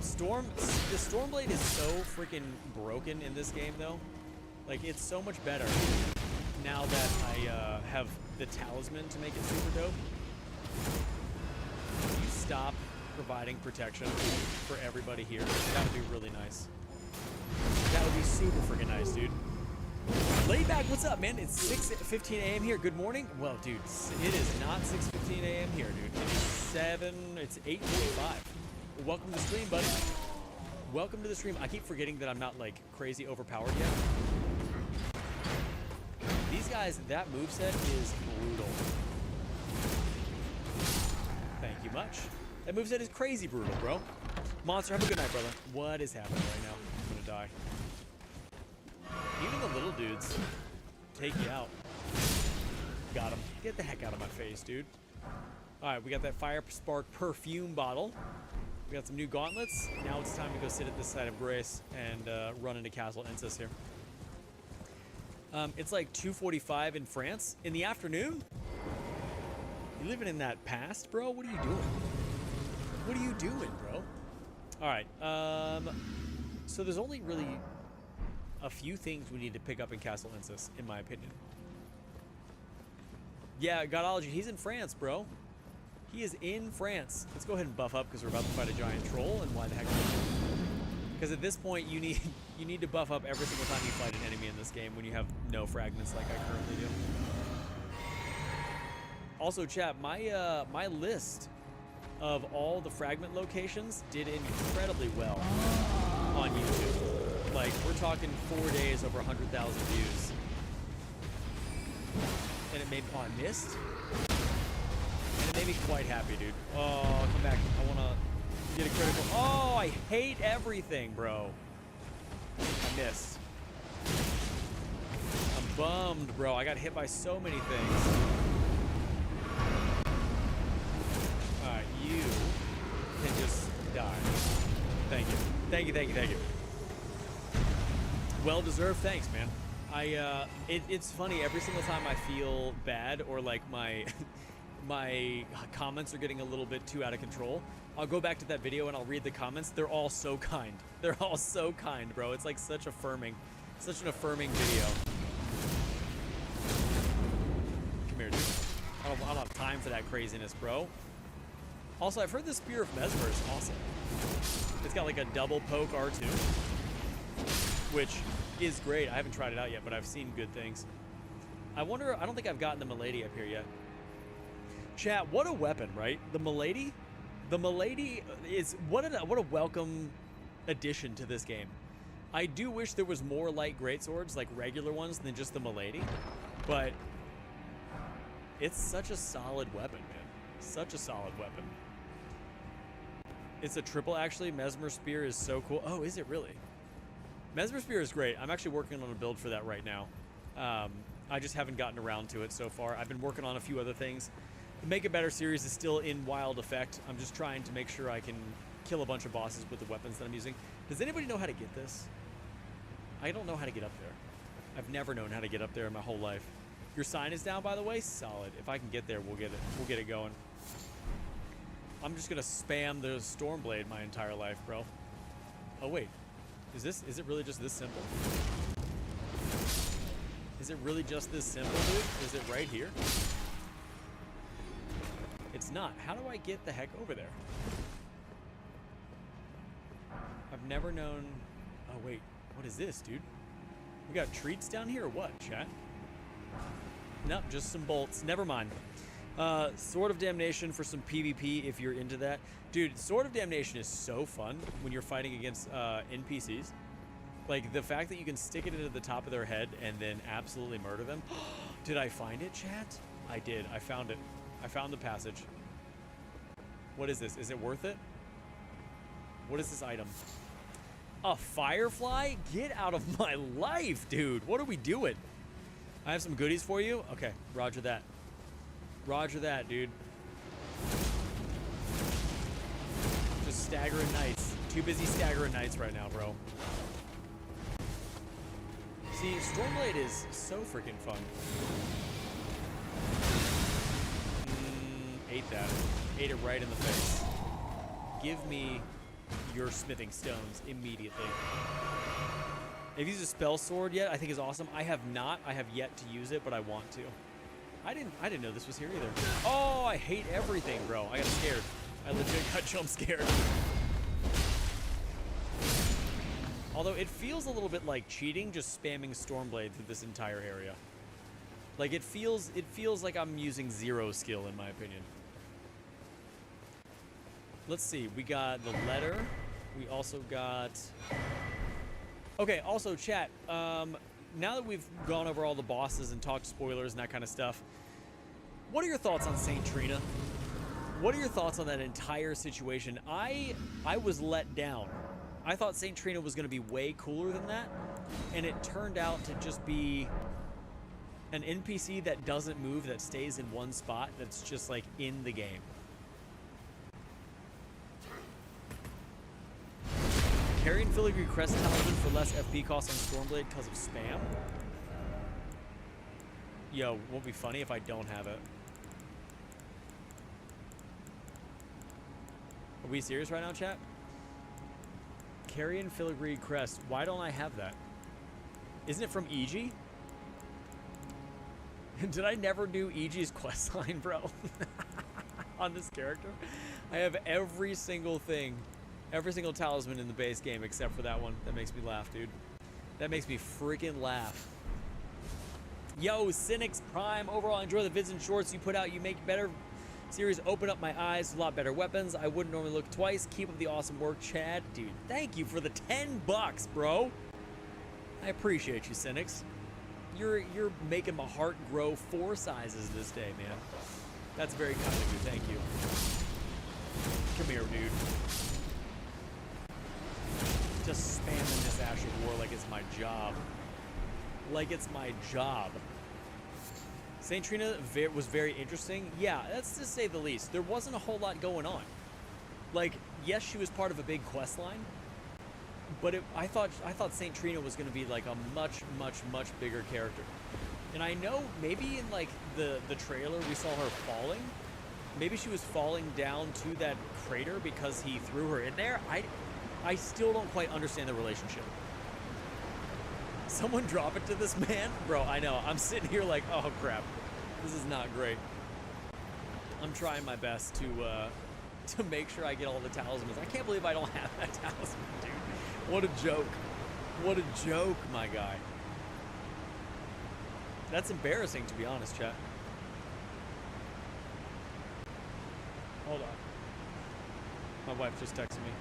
The Stormblade is so freaking broken in this game, though. Like, it's so much better now that I have the talisman to make it super dope. Can you stop providing protection for everybody here? That would be really nice. That would be super freaking nice, dude. Layback, what's up, man? It's 6:15 a.m. here. Good morning. Well, dude, it is not 6:15 a.m. here, dude. It's 8:45. Welcome to the stream, buddy. Welcome to the stream. I keep forgetting that I'm not, like, crazy overpowered yet. These guys, that moveset is brutal. Thank you much. That moveset is crazy brutal, bro. Monster, have a good night, brother. What is happening right now? I'm gonna die. Even the little dudes take you out. Got him. Get the heck out of my face, dude. Alright, we got that Fire Spark perfume bottle. We got some new gauntlets. Now it's time to go sit at this side of Grace and run into Castle Ensis here. It's like 2:45 in France. In the afternoon? You living in that past, bro? What are you doing? What are you doing, bro? Alright, so there's only really a few things we need to pick up in Castle Ensis, in my opinion. Yeah, Godology, he's in France, bro. He is in France. Let's go ahead and buff up because we're about to fight a giant troll, and why the heck not? Because at this point, you need to buff up every single time you fight an enemy in this game when you have no fragments like I currently do. Also, chat, my list of all the fragment locations did incredibly well on YouTube. Like, we're talking 4 days, over 100,000 views. And it made, oh, I missed? And it made me quite happy, dude. Oh, come back. I want to get a critical. Oh, I hate everything, bro. I missed. I'm bummed, bro. I got hit by so many things. Alright, you can just die. Thank you. Thank you, thank you, thank you. Well deserved, thanks, man. It's funny, every single time I feel bad or like my comments are getting a little bit too out of control, I'll go back to that video and I'll read the comments. They're all so kind. They're all so kind, bro. It's like such an affirming video. Come here, dude. I don't have time for that craziness, bro. Also, I've heard the Spear of Mesmer is awesome. It's got like a double poke R2, which is great. I haven't tried it out yet, but I've seen good things. I wonder, I don't think I've gotten the Milady up here yet. Chat, what a weapon, right? The Milady? The Milady is, what a welcome addition to this game. I do wish there was more light greatswords, like regular ones, than just the Milady, but it's such a solid weapon, man. Such a solid weapon. It's a triple, actually. Mesmer Spear is so cool. Oh, is it really? Mesmer Spear is great. I'm actually working on a build for that right now. I just haven't gotten around to it so far. I've been working on a few other things. The Make It Better series is still in wild effect. I'm just trying to make sure I can kill a bunch of bosses with the weapons that I'm using. Does anybody know how to get this? I don't know how to get up there. I've never known how to get up there in my whole life. Your sign is down, by the way? Solid. If I can get there, we'll get it. We'll get it going. I'm just gonna spam the Stormblade my entire life, bro. Oh wait, is it really just this simple? Is it really just this simple, dude? Is it right here? It's not. How do I get the heck over there? I've never known. Oh wait, what is this, dude? We got treats down here or what, chat? Nope, just some bolts. Never mind. Sword of Damnation for some PvP if you're into that. Dude, Sword of Damnation is so fun when you're fighting against NPCs. Like, the fact that you can stick it into the top of their head and then absolutely murder them. Did I find it, chat? I did. I found it. I found the passage. What is this? Is it worth it? What is this item? A firefly? Get out of my life, dude. What are we doing? I have some goodies for you. Okay, roger that. Roger that, dude. Just staggering knights. Too busy staggering knights right now, bro. See, Stormblade is so freaking fun. Ate that. Ate it right in the face. Give me your smithing stones immediately. I've used a spell sword yet. I think is awesome. I have not. I have yet to use it, but I want to. I didn't know this was here either. Oh, I hate everything, bro. I got scared. I legit got jump scared. Although it feels a little bit like cheating, just spamming Stormblade through this entire area. Like it feels like I'm using zero skill in my opinion. Let's see. We got the letter. We also got. Okay. Also, chat. Now that we've gone over all the bosses and talked spoilers and that kind of stuff, what are your thoughts on Saint Trina? What are your thoughts on that entire situation? I was let down. I thought Saint Trina was going to be way cooler than that, and it turned out to just be an NPC that doesn't move, that stays in one spot, that's just like in the game. Carrying Filigree Crest Talisman for less FP cost on Stormblade because of spam? Yo, won't be funny if I don't have it. Are we serious right now, chat? Carrion Filigree Crest. Why don't I have that? Isn't it from EG? Did I never do EG's questline, bro? On this character? I have every single thing. Every single talisman in the base game except for that one. That makes me laugh, dude. That makes me freaking laugh. Yo, Cynics Prime. Overall, I enjoy the vids and shorts you put out. You make better series. Open up my eyes. A lot better weapons. I wouldn't normally look twice. Keep up the awesome work, Chad. Dude, thank you for the 10 bucks, bro. I appreciate you, Cynics. You're making my heart grow 4 sizes this day, man. That's very kind of you. Thank you. Come here, dude. Just spamming this Ash of War like it's my job. Like it's my job. Saint Trina was very interesting. Yeah, that's to say the least. There wasn't a whole lot going on. Like, yes, she was part of a big quest line, but I thought Saint Trina was going to be like a much bigger character. And I know maybe in like the trailer we saw her falling. Maybe she was falling down to that crater because he threw her in there. I still don't quite understand the relationship. Someone drop it to this man? Bro, I know. I'm sitting here like, oh crap. This is not great. I'm trying my best to make sure I get all the talismans. I can't believe I don't have that talisman, dude. What a joke. What a joke, my guy. That's embarrassing, to be honest, chat. Hold on. My wife just texted me.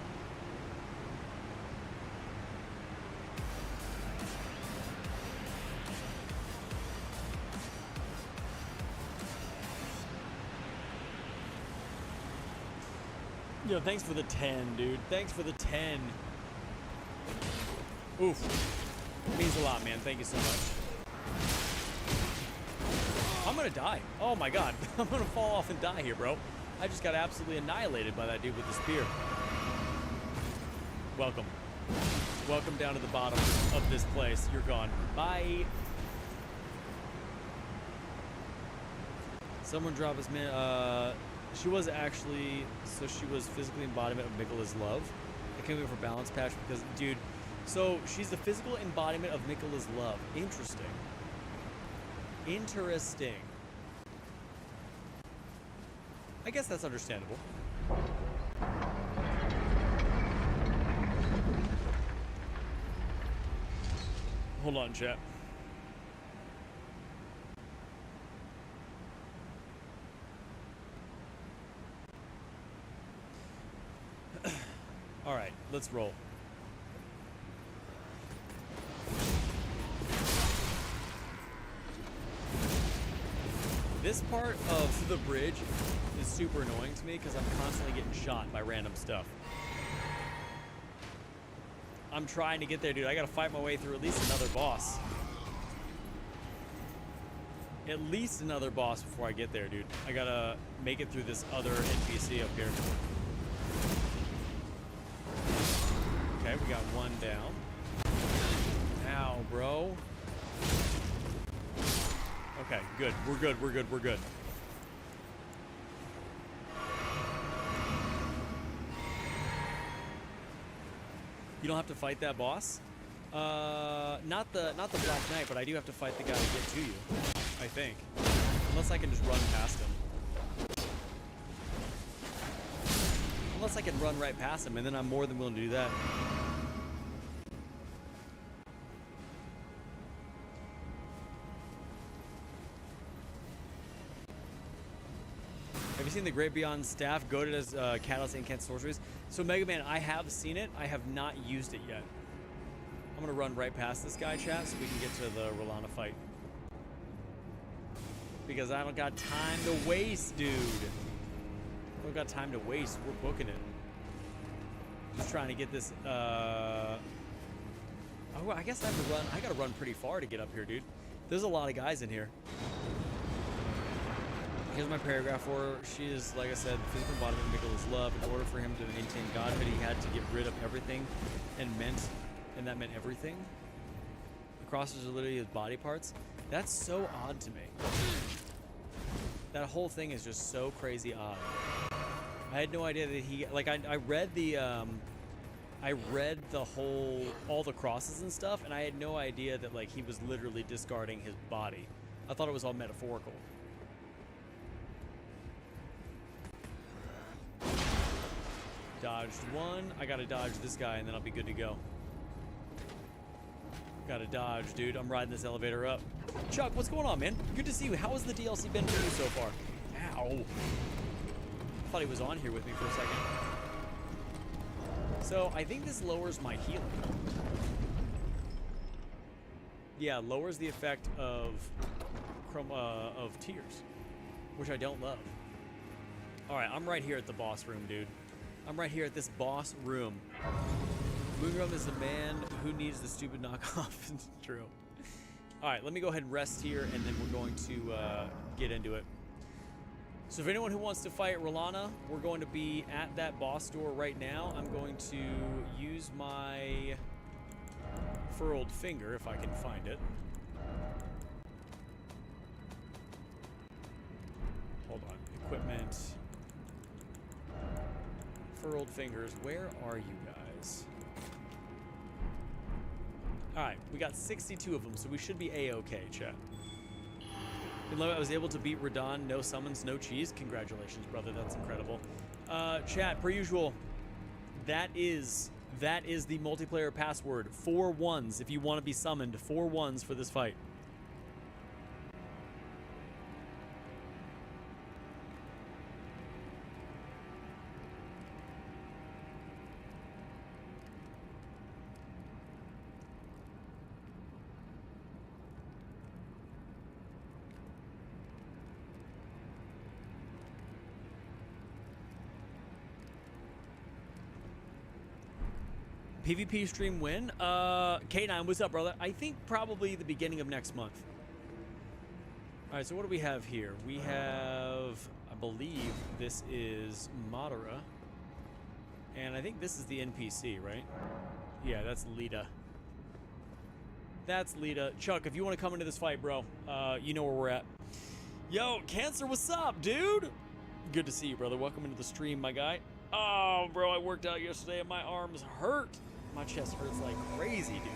Yo, thanks for the 10, dude. Thanks for the 10. Oof. Means a lot, man. Thank you so much. I'm gonna die. Oh my god. I'm gonna fall off and die here, bro. I just got absolutely annihilated by that dude with the spear. Welcome. Welcome down to the bottom of this place. You're gone. Bye. Someone drop us, man. She was actually, so she was physically embodiment of Miquella's love. I came in for balance patch because, dude, so she's the physical embodiment of Miquella's love. Interesting. Interesting. I guess that's understandable. Hold on, chat. All right, let's roll. This part of the bridge is super annoying to me because I'm constantly getting shot by random stuff. I'm trying to get there, dude. I gotta fight my way through at least another boss. At least another boss before I get there, dude. I gotta make it through this other NPC up here. Okay, we got one down. Ow, bro. Okay, good. We're good, we're good, we're good. You don't have to fight that boss? Not the Black Knight, but I do have to fight the guy to get to you, I think. Unless I can just run past him. Unless I can run right past him, and then I'm more than willing to do that. Have you seen the Great Beyond staff goaded as catalyst and can't sorceries? So Mega Man, I have seen it. I have not used it yet. I'm gonna run right past this guy, chat, so we can get to the Rolana fight. Because I don't got time to waste, dude. I don't got time to waste. We're booking it. Just trying to get this. Oh, I guess I have to run. I gotta run pretty far to get up here, dude. There's a lot of guys in here. Here's my paragraph for her. She is, like I said, the physical embodiment of Michael's love. In order for him to maintain godhood, he had to get rid of everything, and that meant everything. The crosses are literally his body parts. That's so odd to me. That whole thing is just so crazy odd. I had no idea that he, like, I read the all the crosses and stuff, and I had no idea that, like, he was literally discarding his body. I thought it was all metaphorical. Dodged one. I gotta dodge this guy, and then I'll be good to go. Gotta dodge, dude. I'm riding this elevator up. Chuck, what's going on, man? Good to see you. How has the DLC been for you so far? Ow. I thought he was on here with me for a second. So, I think this lowers my healing. Yeah, lowers the effect of tears, which I don't love. Alright, I'm right here at the boss room, dude. I'm right here at this boss room. Moonrum is the man who needs the stupid knockoff. It's true. Alright, let me go ahead and rest here, and then we're going to get into it. So if anyone who wants to fight Rolana, we're going to be at that boss door right now. I'm going to use my furled finger, if I can find it. Hold on. Equipment. Furled fingers. Where are you guys? Alright, we got 62 of them, so we should be A-okay, chat. I was able to beat Radon, no summons, no cheese. Congratulations, brother, that's incredible. Chat, per usual, that is the multiplayer password. 4 1s if you want to be summoned. 4 1s for this fight. PvP stream when? K9, what's up, brother? I think probably the beginning of next month. All right, so what do we have here? We have, I believe this is Madara. And I think this is the NPC, right? Yeah, that's Lita. That's Lita. Chuck, if you want to come into this fight, bro, you know where we're at. Yo, Cancer, what's up, dude? Good to see you, brother. Welcome into the stream, my guy. Oh, bro, I worked out yesterday and my arms hurt. My chest hurts like crazy, dude.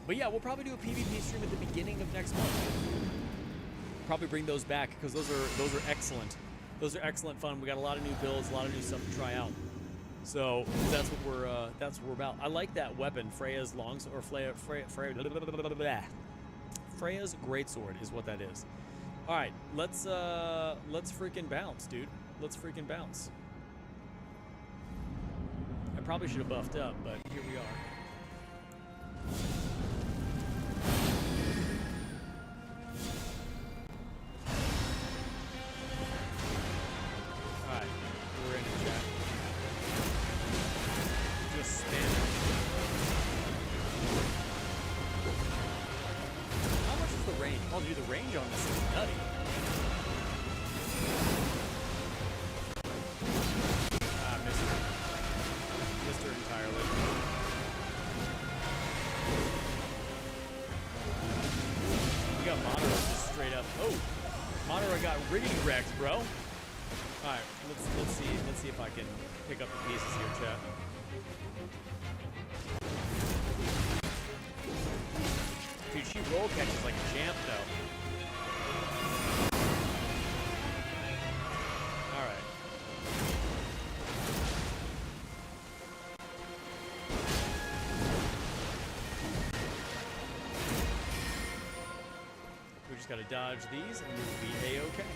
But yeah, we'll probably do a PvP stream at the beginning of next month. Probably bring those back because those are excellent. Those are excellent fun. We got a lot of new builds, a lot of new stuff to try out. So that's what we're about. I like that weapon, Freya's longsword, or Freya's greatsword is what that is. All right, let's freaking bounce, dude. Let's freaking bounce. I probably should have buffed up, but here we are. Oh, dude, the range on this is nutty. Missed her entirely. We got Monero just straight up. Oh, Monero got riggedy wrecked, bro. All right, let's see if I can pick up the pieces here, chat. Dude, she roll catches like a champ, though. All right. We just gotta dodge these, and we'll be a-okay.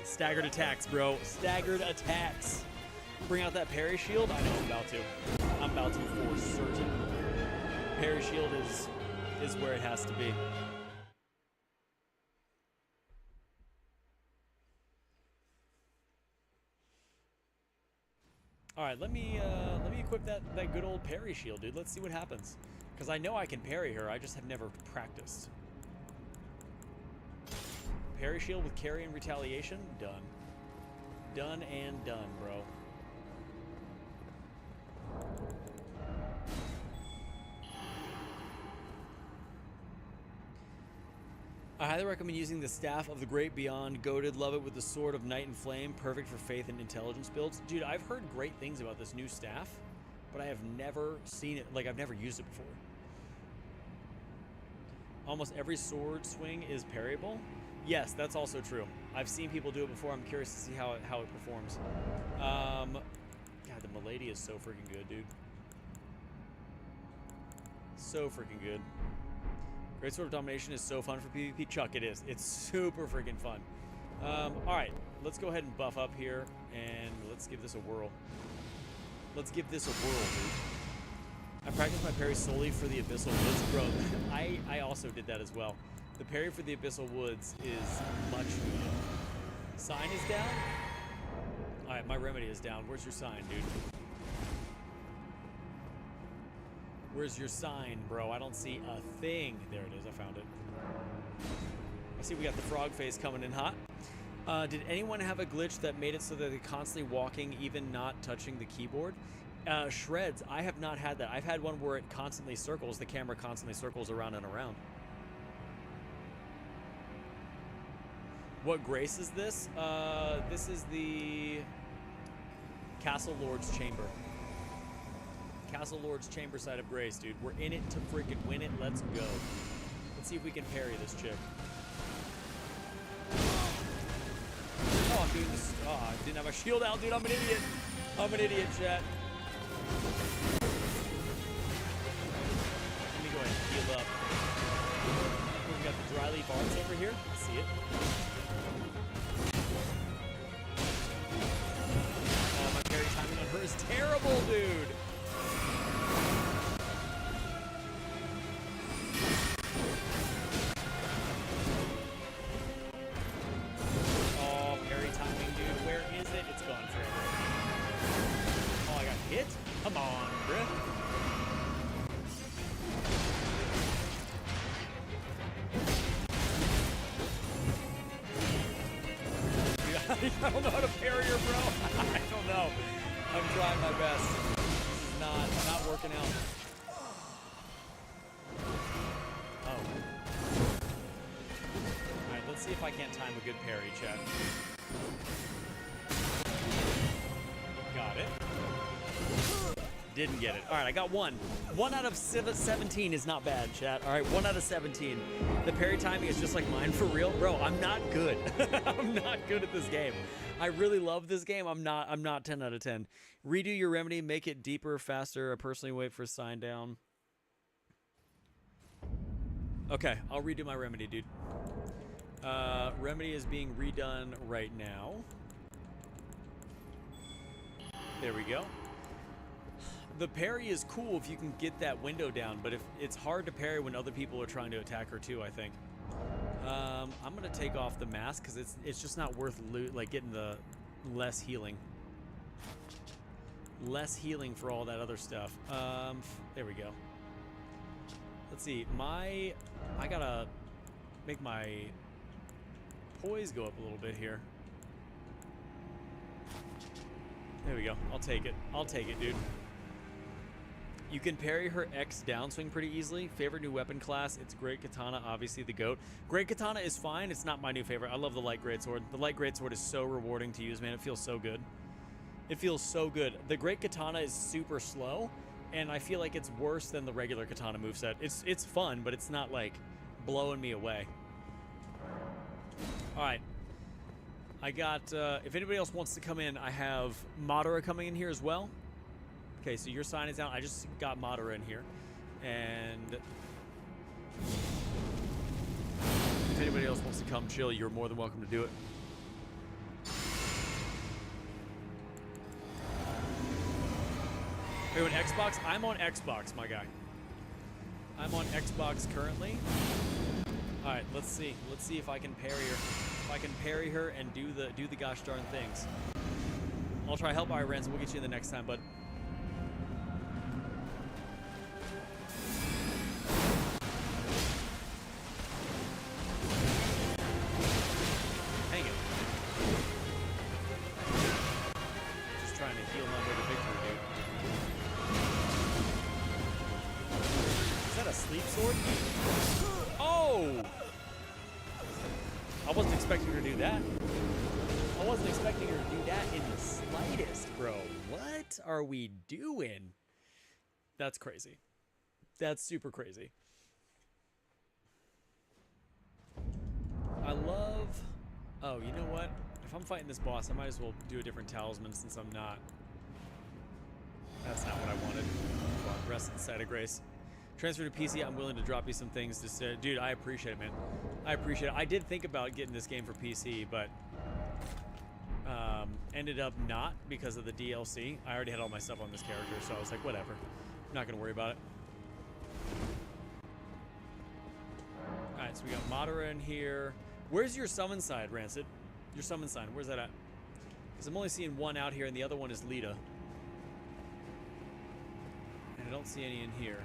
Staggered attacks, bro. Staggered attacks. Bring out that parry shield? I know I'm about to. I'm about to for certain. Parry shield is where it has to be. All right, let me equip that good old parry shield, dude. Let's see what happens. Because I know I can parry her. I just have never practiced. Parry shield with carry and retaliation? Done. Done and done, bro. I highly recommend using the Staff of the Great Beyond. Goated, love it with the Sword of Night and Flame. Perfect for faith and intelligence builds. Dude, I've heard great things about this new staff, but I have never seen it. Like, I've never used it before. Almost every sword swing is parryable. Yes, that's also true. I've seen people do it before. I'm curious to see how it performs. God, the Milady is so freaking good, dude. So freaking good. Great Sword of Domination is so fun for PvP. Chuck, it is. It's super freaking fun. All right, let's go ahead and buff up here, and let's give this a whirl. Let's give this a whirl, dude. I practiced my parry solely for the Abyssal Woods. Bro, I also did that as well. The parry for the Abyssal Woods is much needed. Sign is down? Alright, my remedy is down. Where's your sign, dude? Where's your sign, bro? I don't see a thing. There it is. I found it. I see we got the frog face coming in hot. Did anyone have a glitch that made it so that they're constantly walking, even not touching the keyboard? Shreds, I have not had that. I've had one where it constantly circles. The camera constantly circles around and around. What grace is this? This is the Castle Lord's Chamber. Castle Lord's Chamber side of grace, dude. We're in it to freaking win it. Let's go. Let's see if we can parry this chick. Oh, I'm doing this. Oh, I didn't have my shield out, dude. I'm an idiot. I'm an idiot, chat. Let me go ahead and heal up. We got the dry leaf arts over here. I see it. Oh, my parry timing on her is terrible, dude. Oh, parry timing, dude. Where is it? It's gone forever. Oh, I got hit? Come on, bruh. I don't know how to parry her, bro. I don't know. I'm trying my best. This is not working out. Oh. Alright, let's see if I can't time a good parry, chat. Got it. Didn't get it. Alright, I got one. 1 out of 17 is not bad, chat. Alright, 1 out of 17. The parry timing is just like mine for real. Bro, I'm not good. I'm not good at this game. I really love this game. I'm not 10 out of 10. Redo your remedy, make it deeper, faster. I personally wait for a sign down. Okay, I'll redo my remedy, dude. Remedy is being redone right now. There we go. The parry is cool if you can get that window down, but if it's hard to parry when other people are trying to attack her too, I think. I'm gonna take off the mask because it's just not worth getting the less healing. Less healing for all that other stuff. There we go. Let's see. I gotta make my poise go up a little bit here. There we go. I'll take it. I'll take it, dude. You can parry her X downswing pretty easily. Favorite new weapon class? It's Great Katana, obviously the GOAT. Great Katana is fine. It's not my new favorite. I love the Light Greatsword. The Light Greatsword is so rewarding to use, man. It feels so good. It feels so good. The Great Katana is super slow, and I feel like it's worse than the regular Katana moveset. It's fun, but it's not, like, blowing me away. All right. I got, if anybody else wants to come in, I have Madara coming in here as well. Okay, so your sign is down. I just got Madara in here. And if anybody else wants to come chill, you're more than welcome to do it. Are you on Xbox? I'm on Xbox, my guy. I'm on Xbox currently. All right, let's see. Let's see if I can parry her. If I can parry her and do the gosh darn things. I'll try help. All right, Ransom, we'll get you in the next time, bud. Hang it. Just trying to heal my way to victory, dude. Is that a sleep sword? Oh! I wasn't expecting her to do that. I wasn't expecting her to do that in the slightest, bro. What are we doing? That's crazy. That's super crazy. I love... Oh, you know what? If I'm fighting this boss, I might as well do a different talisman since I'm not. That's not what I wanted. Come on, rest inside of grace. Transfer to PC, I'm willing to drop you some things. Just, dude, I appreciate it, man. I appreciate it. I did think about getting this game for PC, but ended up not because of the DLC. I already had all my stuff on this character, so I was like, whatever. I'm not going to worry about it. All right, so we got Madara in here. Where's your summon side, Rancid? Your summon sign, where's that at? Because I'm only seeing one out here, and the other one is Lita. And I don't see any in here.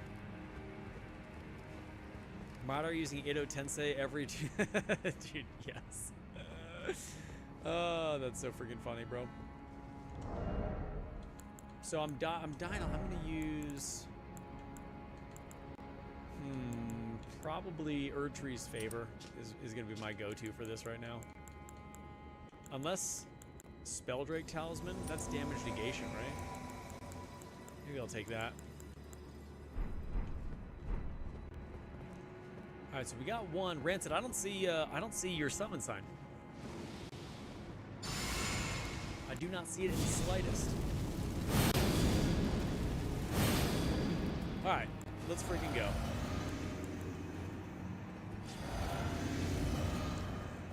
Madara using Edo Tensei every two... Dude, yes. Oh, that's so freaking funny, bro. So I'm dying. I'm gonna use... Probably Erdtree's Favor is gonna be my go-to for this right now. Unless Spelldrake Talisman, that's damage negation, right? Maybe I'll take that. All right, so we got one. Rancid, I don't see your summon sign. I do not see it in the slightest. All right, let's freaking go.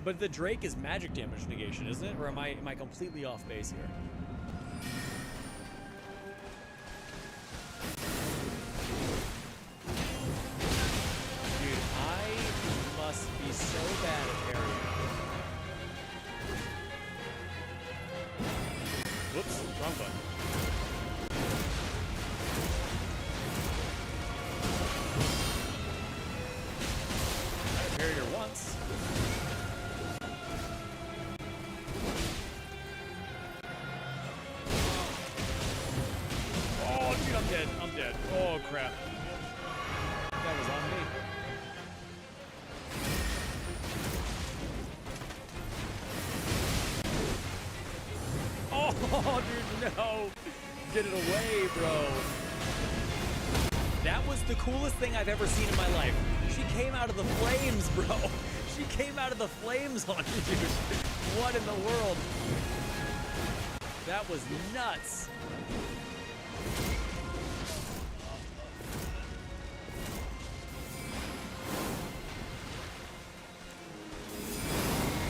But the Drake is magic damage negation, isn't it? Or am I completely off base here? Be so bad at parrying. Whoops, wrong button. I parried her once. Oh, dude, I'm dead. I'm dead. Oh, crap. That was on me. Oh, dude, no. Get it away, bro. That was the coolest thing I've ever seen in my life. She came out of the flames, bro. She came out of the flames on you, dude. What in the world? That was nuts.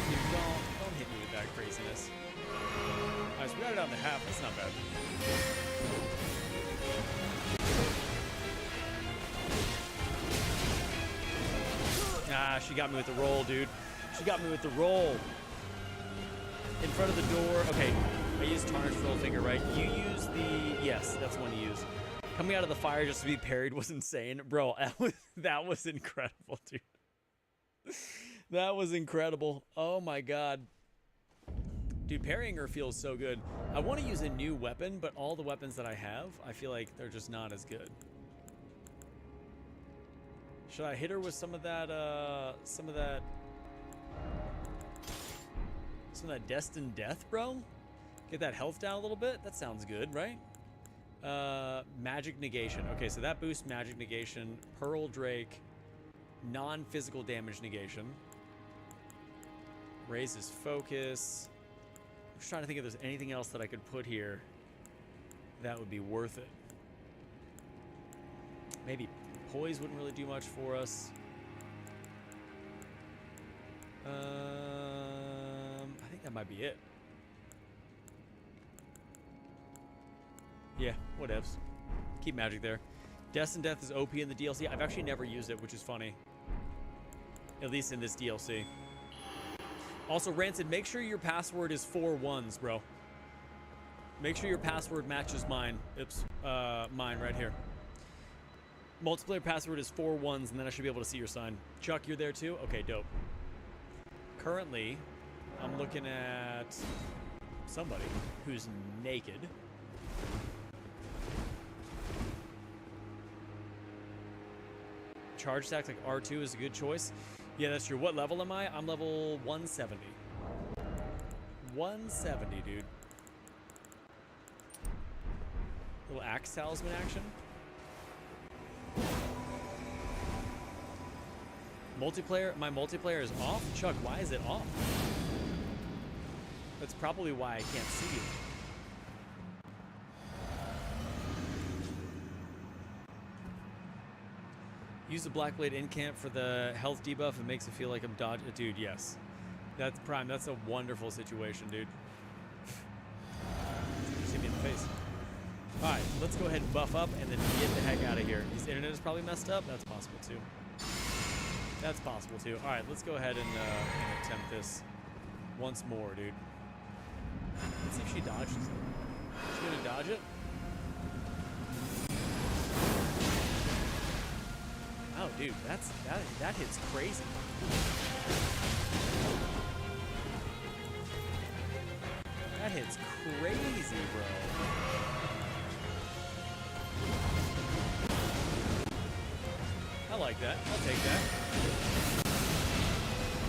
Dude, don't hit me with that craziness. Alright, so we got it down to half. That's not bad. Ah, she got me with the roll, dude. She got me with the roll. in front of the door. Okay, I used Tarnished Finger, right? You use the... Yes, that's the one you use. Coming out of the fire just to be parried was insane. Bro, that was incredible, dude. That was incredible. Oh my god. Dude, parrying her feels so good. I want to use a new weapon, but all the weapons that I have, I feel like they're just not as good. Should I hit her with some of that Destined Death, bro? Get that health down a little bit? That sounds good, right? Magic Negation. Okay, so that boosts Magic Negation. Pearl Drake. Non-physical damage negation. Raises focus. I'm just trying to think if there's anything else that I could put here that would be worth it. Maybe poise wouldn't really do much for us. I think that might be it. Yeah, whatevs. Keep magic there. Destined Death is OP in the DLC. I've actually never used it, which is funny. At least in this DLC. Also, Rancid, make sure your password is 4 1s, bro. Make sure your password matches mine. Oops, mine right here. Multiplayer password is 4 1s, and then I should be able to see your sign. Chuck, you're there too? Okay, dope. Currently, I'm looking at somebody who's naked. Charge stacks like R2 is a good choice. Yeah, that's true. What level am I? I'm level 170. 170, dude. Little axe talisman action. Multiplayer. My multiplayer is off? Chuck, why is it off? That's probably why I can't see you. Use the Blackblade incamp for the health debuff. It makes it feel like I'm dodging. Dude, yes. That's prime. That's a wonderful situation, dude. Just hit me in the face. Alright, let's go ahead and buff up and then get the heck out of here. His internet is probably messed up. That's possible, too. That's possible, too. Alright, let's go ahead and attempt this once more, dude. Let's see if she dodges it. Is she gonna dodge it? Oh, dude, that hits crazy. That hits crazy, bro. I like that. I'll take that.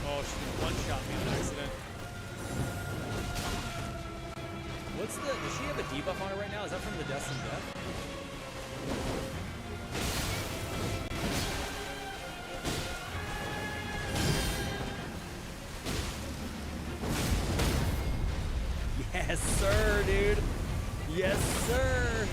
Oh, she one-shot me on accident. What's the... Does she have a debuff on her right now? Is that from the Destined Death? Yes, sir, dude. Yes, sir.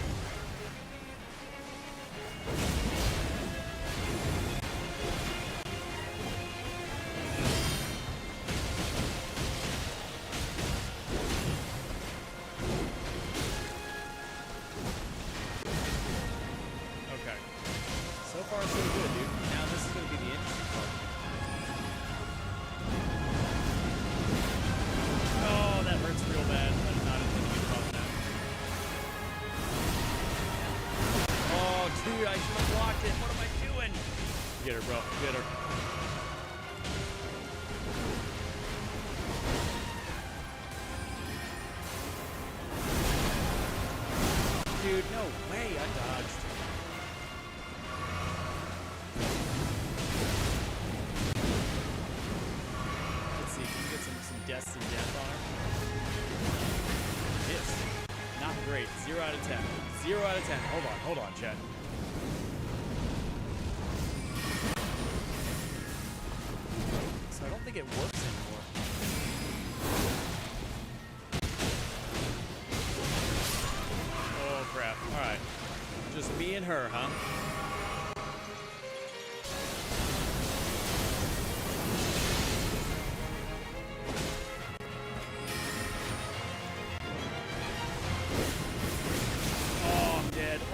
Okay. So far, so good, dude. Now this is going to be the interesting part. Oh, that hurts real bad. I did not intend to get caught in that. Oh, dude, I should have blocked it. What am I doing? Get her, bro. Get her. Dude, no way. I dodged. Let's see. Can we get some Destined Death on her? Yes. Not great. 0 out of 10. 0 out of 10. Hold on, Chad. So I don't think it works anymore. Oh, crap. Alright. Just me and her, huh?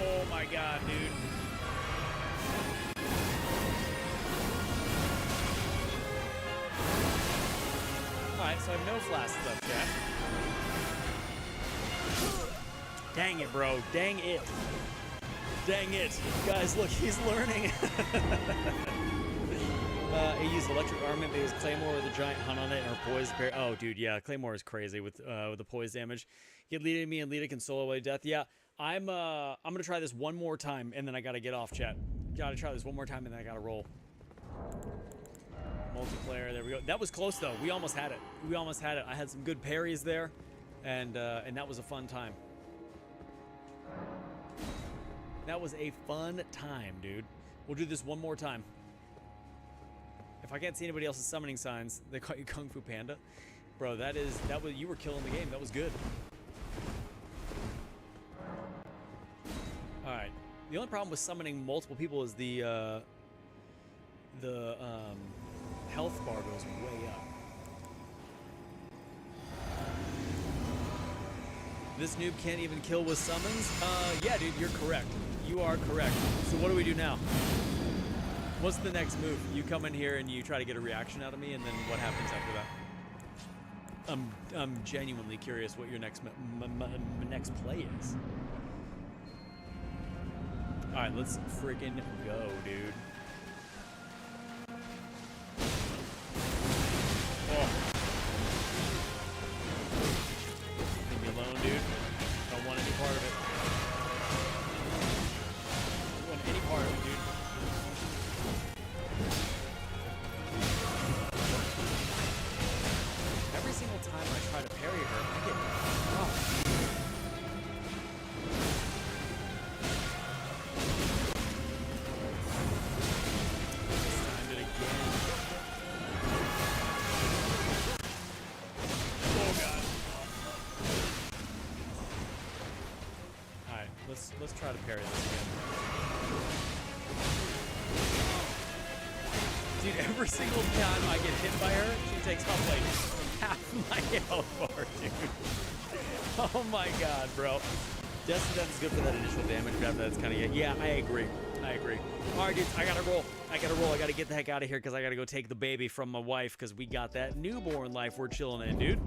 Oh my god, dude. Alright, so I have no flasks left, chat. Dang it, bro. Dang it. Dang it. Guys, look, he's learning. He used electric armament, but he was Claymore with a giant hunt on it and her poise pair. Oh, dude, yeah, Claymore is crazy with the poise damage. He had Lita me and Lita can solo away death. Yeah, I'm gonna try this one more time and then I gotta get off, chat. Gotta try this one more time and then I gotta roll. Multiplayer, there we go. That was close though. We almost had it. We almost had it. I had some good parries there, and that was a fun time. That was a fun time, dude. We'll do this one more time. If I can't see anybody else's summoning signs, they call you Kung Fu Panda. Bro, that was, you were killing the game. That was good. All right. The only problem with summoning multiple people is the health bar goes way up. This noob can't even kill with summons? Yeah, dude, you're correct. You are correct. So what do we do now? What's the next move? You come in here and you try to get a reaction out of me, and then what happens after that? I'm genuinely curious what your next next play is. All right, let's freaking go, dude. Oh. Leave me alone, dude. Don't want any part of it. Don't want any part of it, dude. Every single time I try to parry her, I get rocked. Timed it again. Oh god. Alright, let's try to parry this again. Dude, every single time I get hit by her, she takes off like half my health bar, dude. Oh my god, bro. Death is good for that initial damage, but after that's kind of, yeah, I agree. I agree. All right, dudes, I gotta roll. I gotta get the heck out of here because I gotta go take the baby from my wife because we got that newborn life we're chilling in, dude.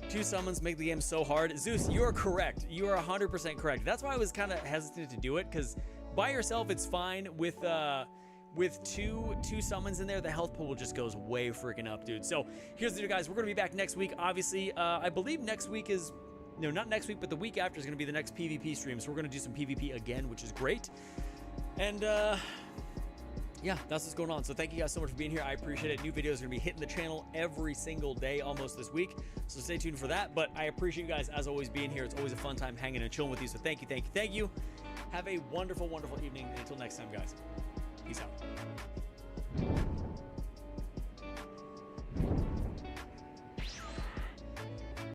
2 summons make the game so hard. Zeus, you are correct. You are 100% correct. That's why I was kind of hesitant to do it, because by yourself it's fine. With two summons in there, the health pool just goes way freaking up, dude. So here's the deal, guys. We're gonna be back next week. Obviously, I believe next week is, no, not next week, but the week after is gonna be the next PvP stream. So we're gonna do some PvP again, which is great. And yeah, that's what's going on. So thank you guys so much for being here. I appreciate it. New videos are gonna be hitting the channel every single day almost this week, so stay tuned for that. But I appreciate you guys as always being here. It's always a fun time hanging and chilling with you. So thank you. Have a wonderful, wonderful evening, and until next time, guys, peace out.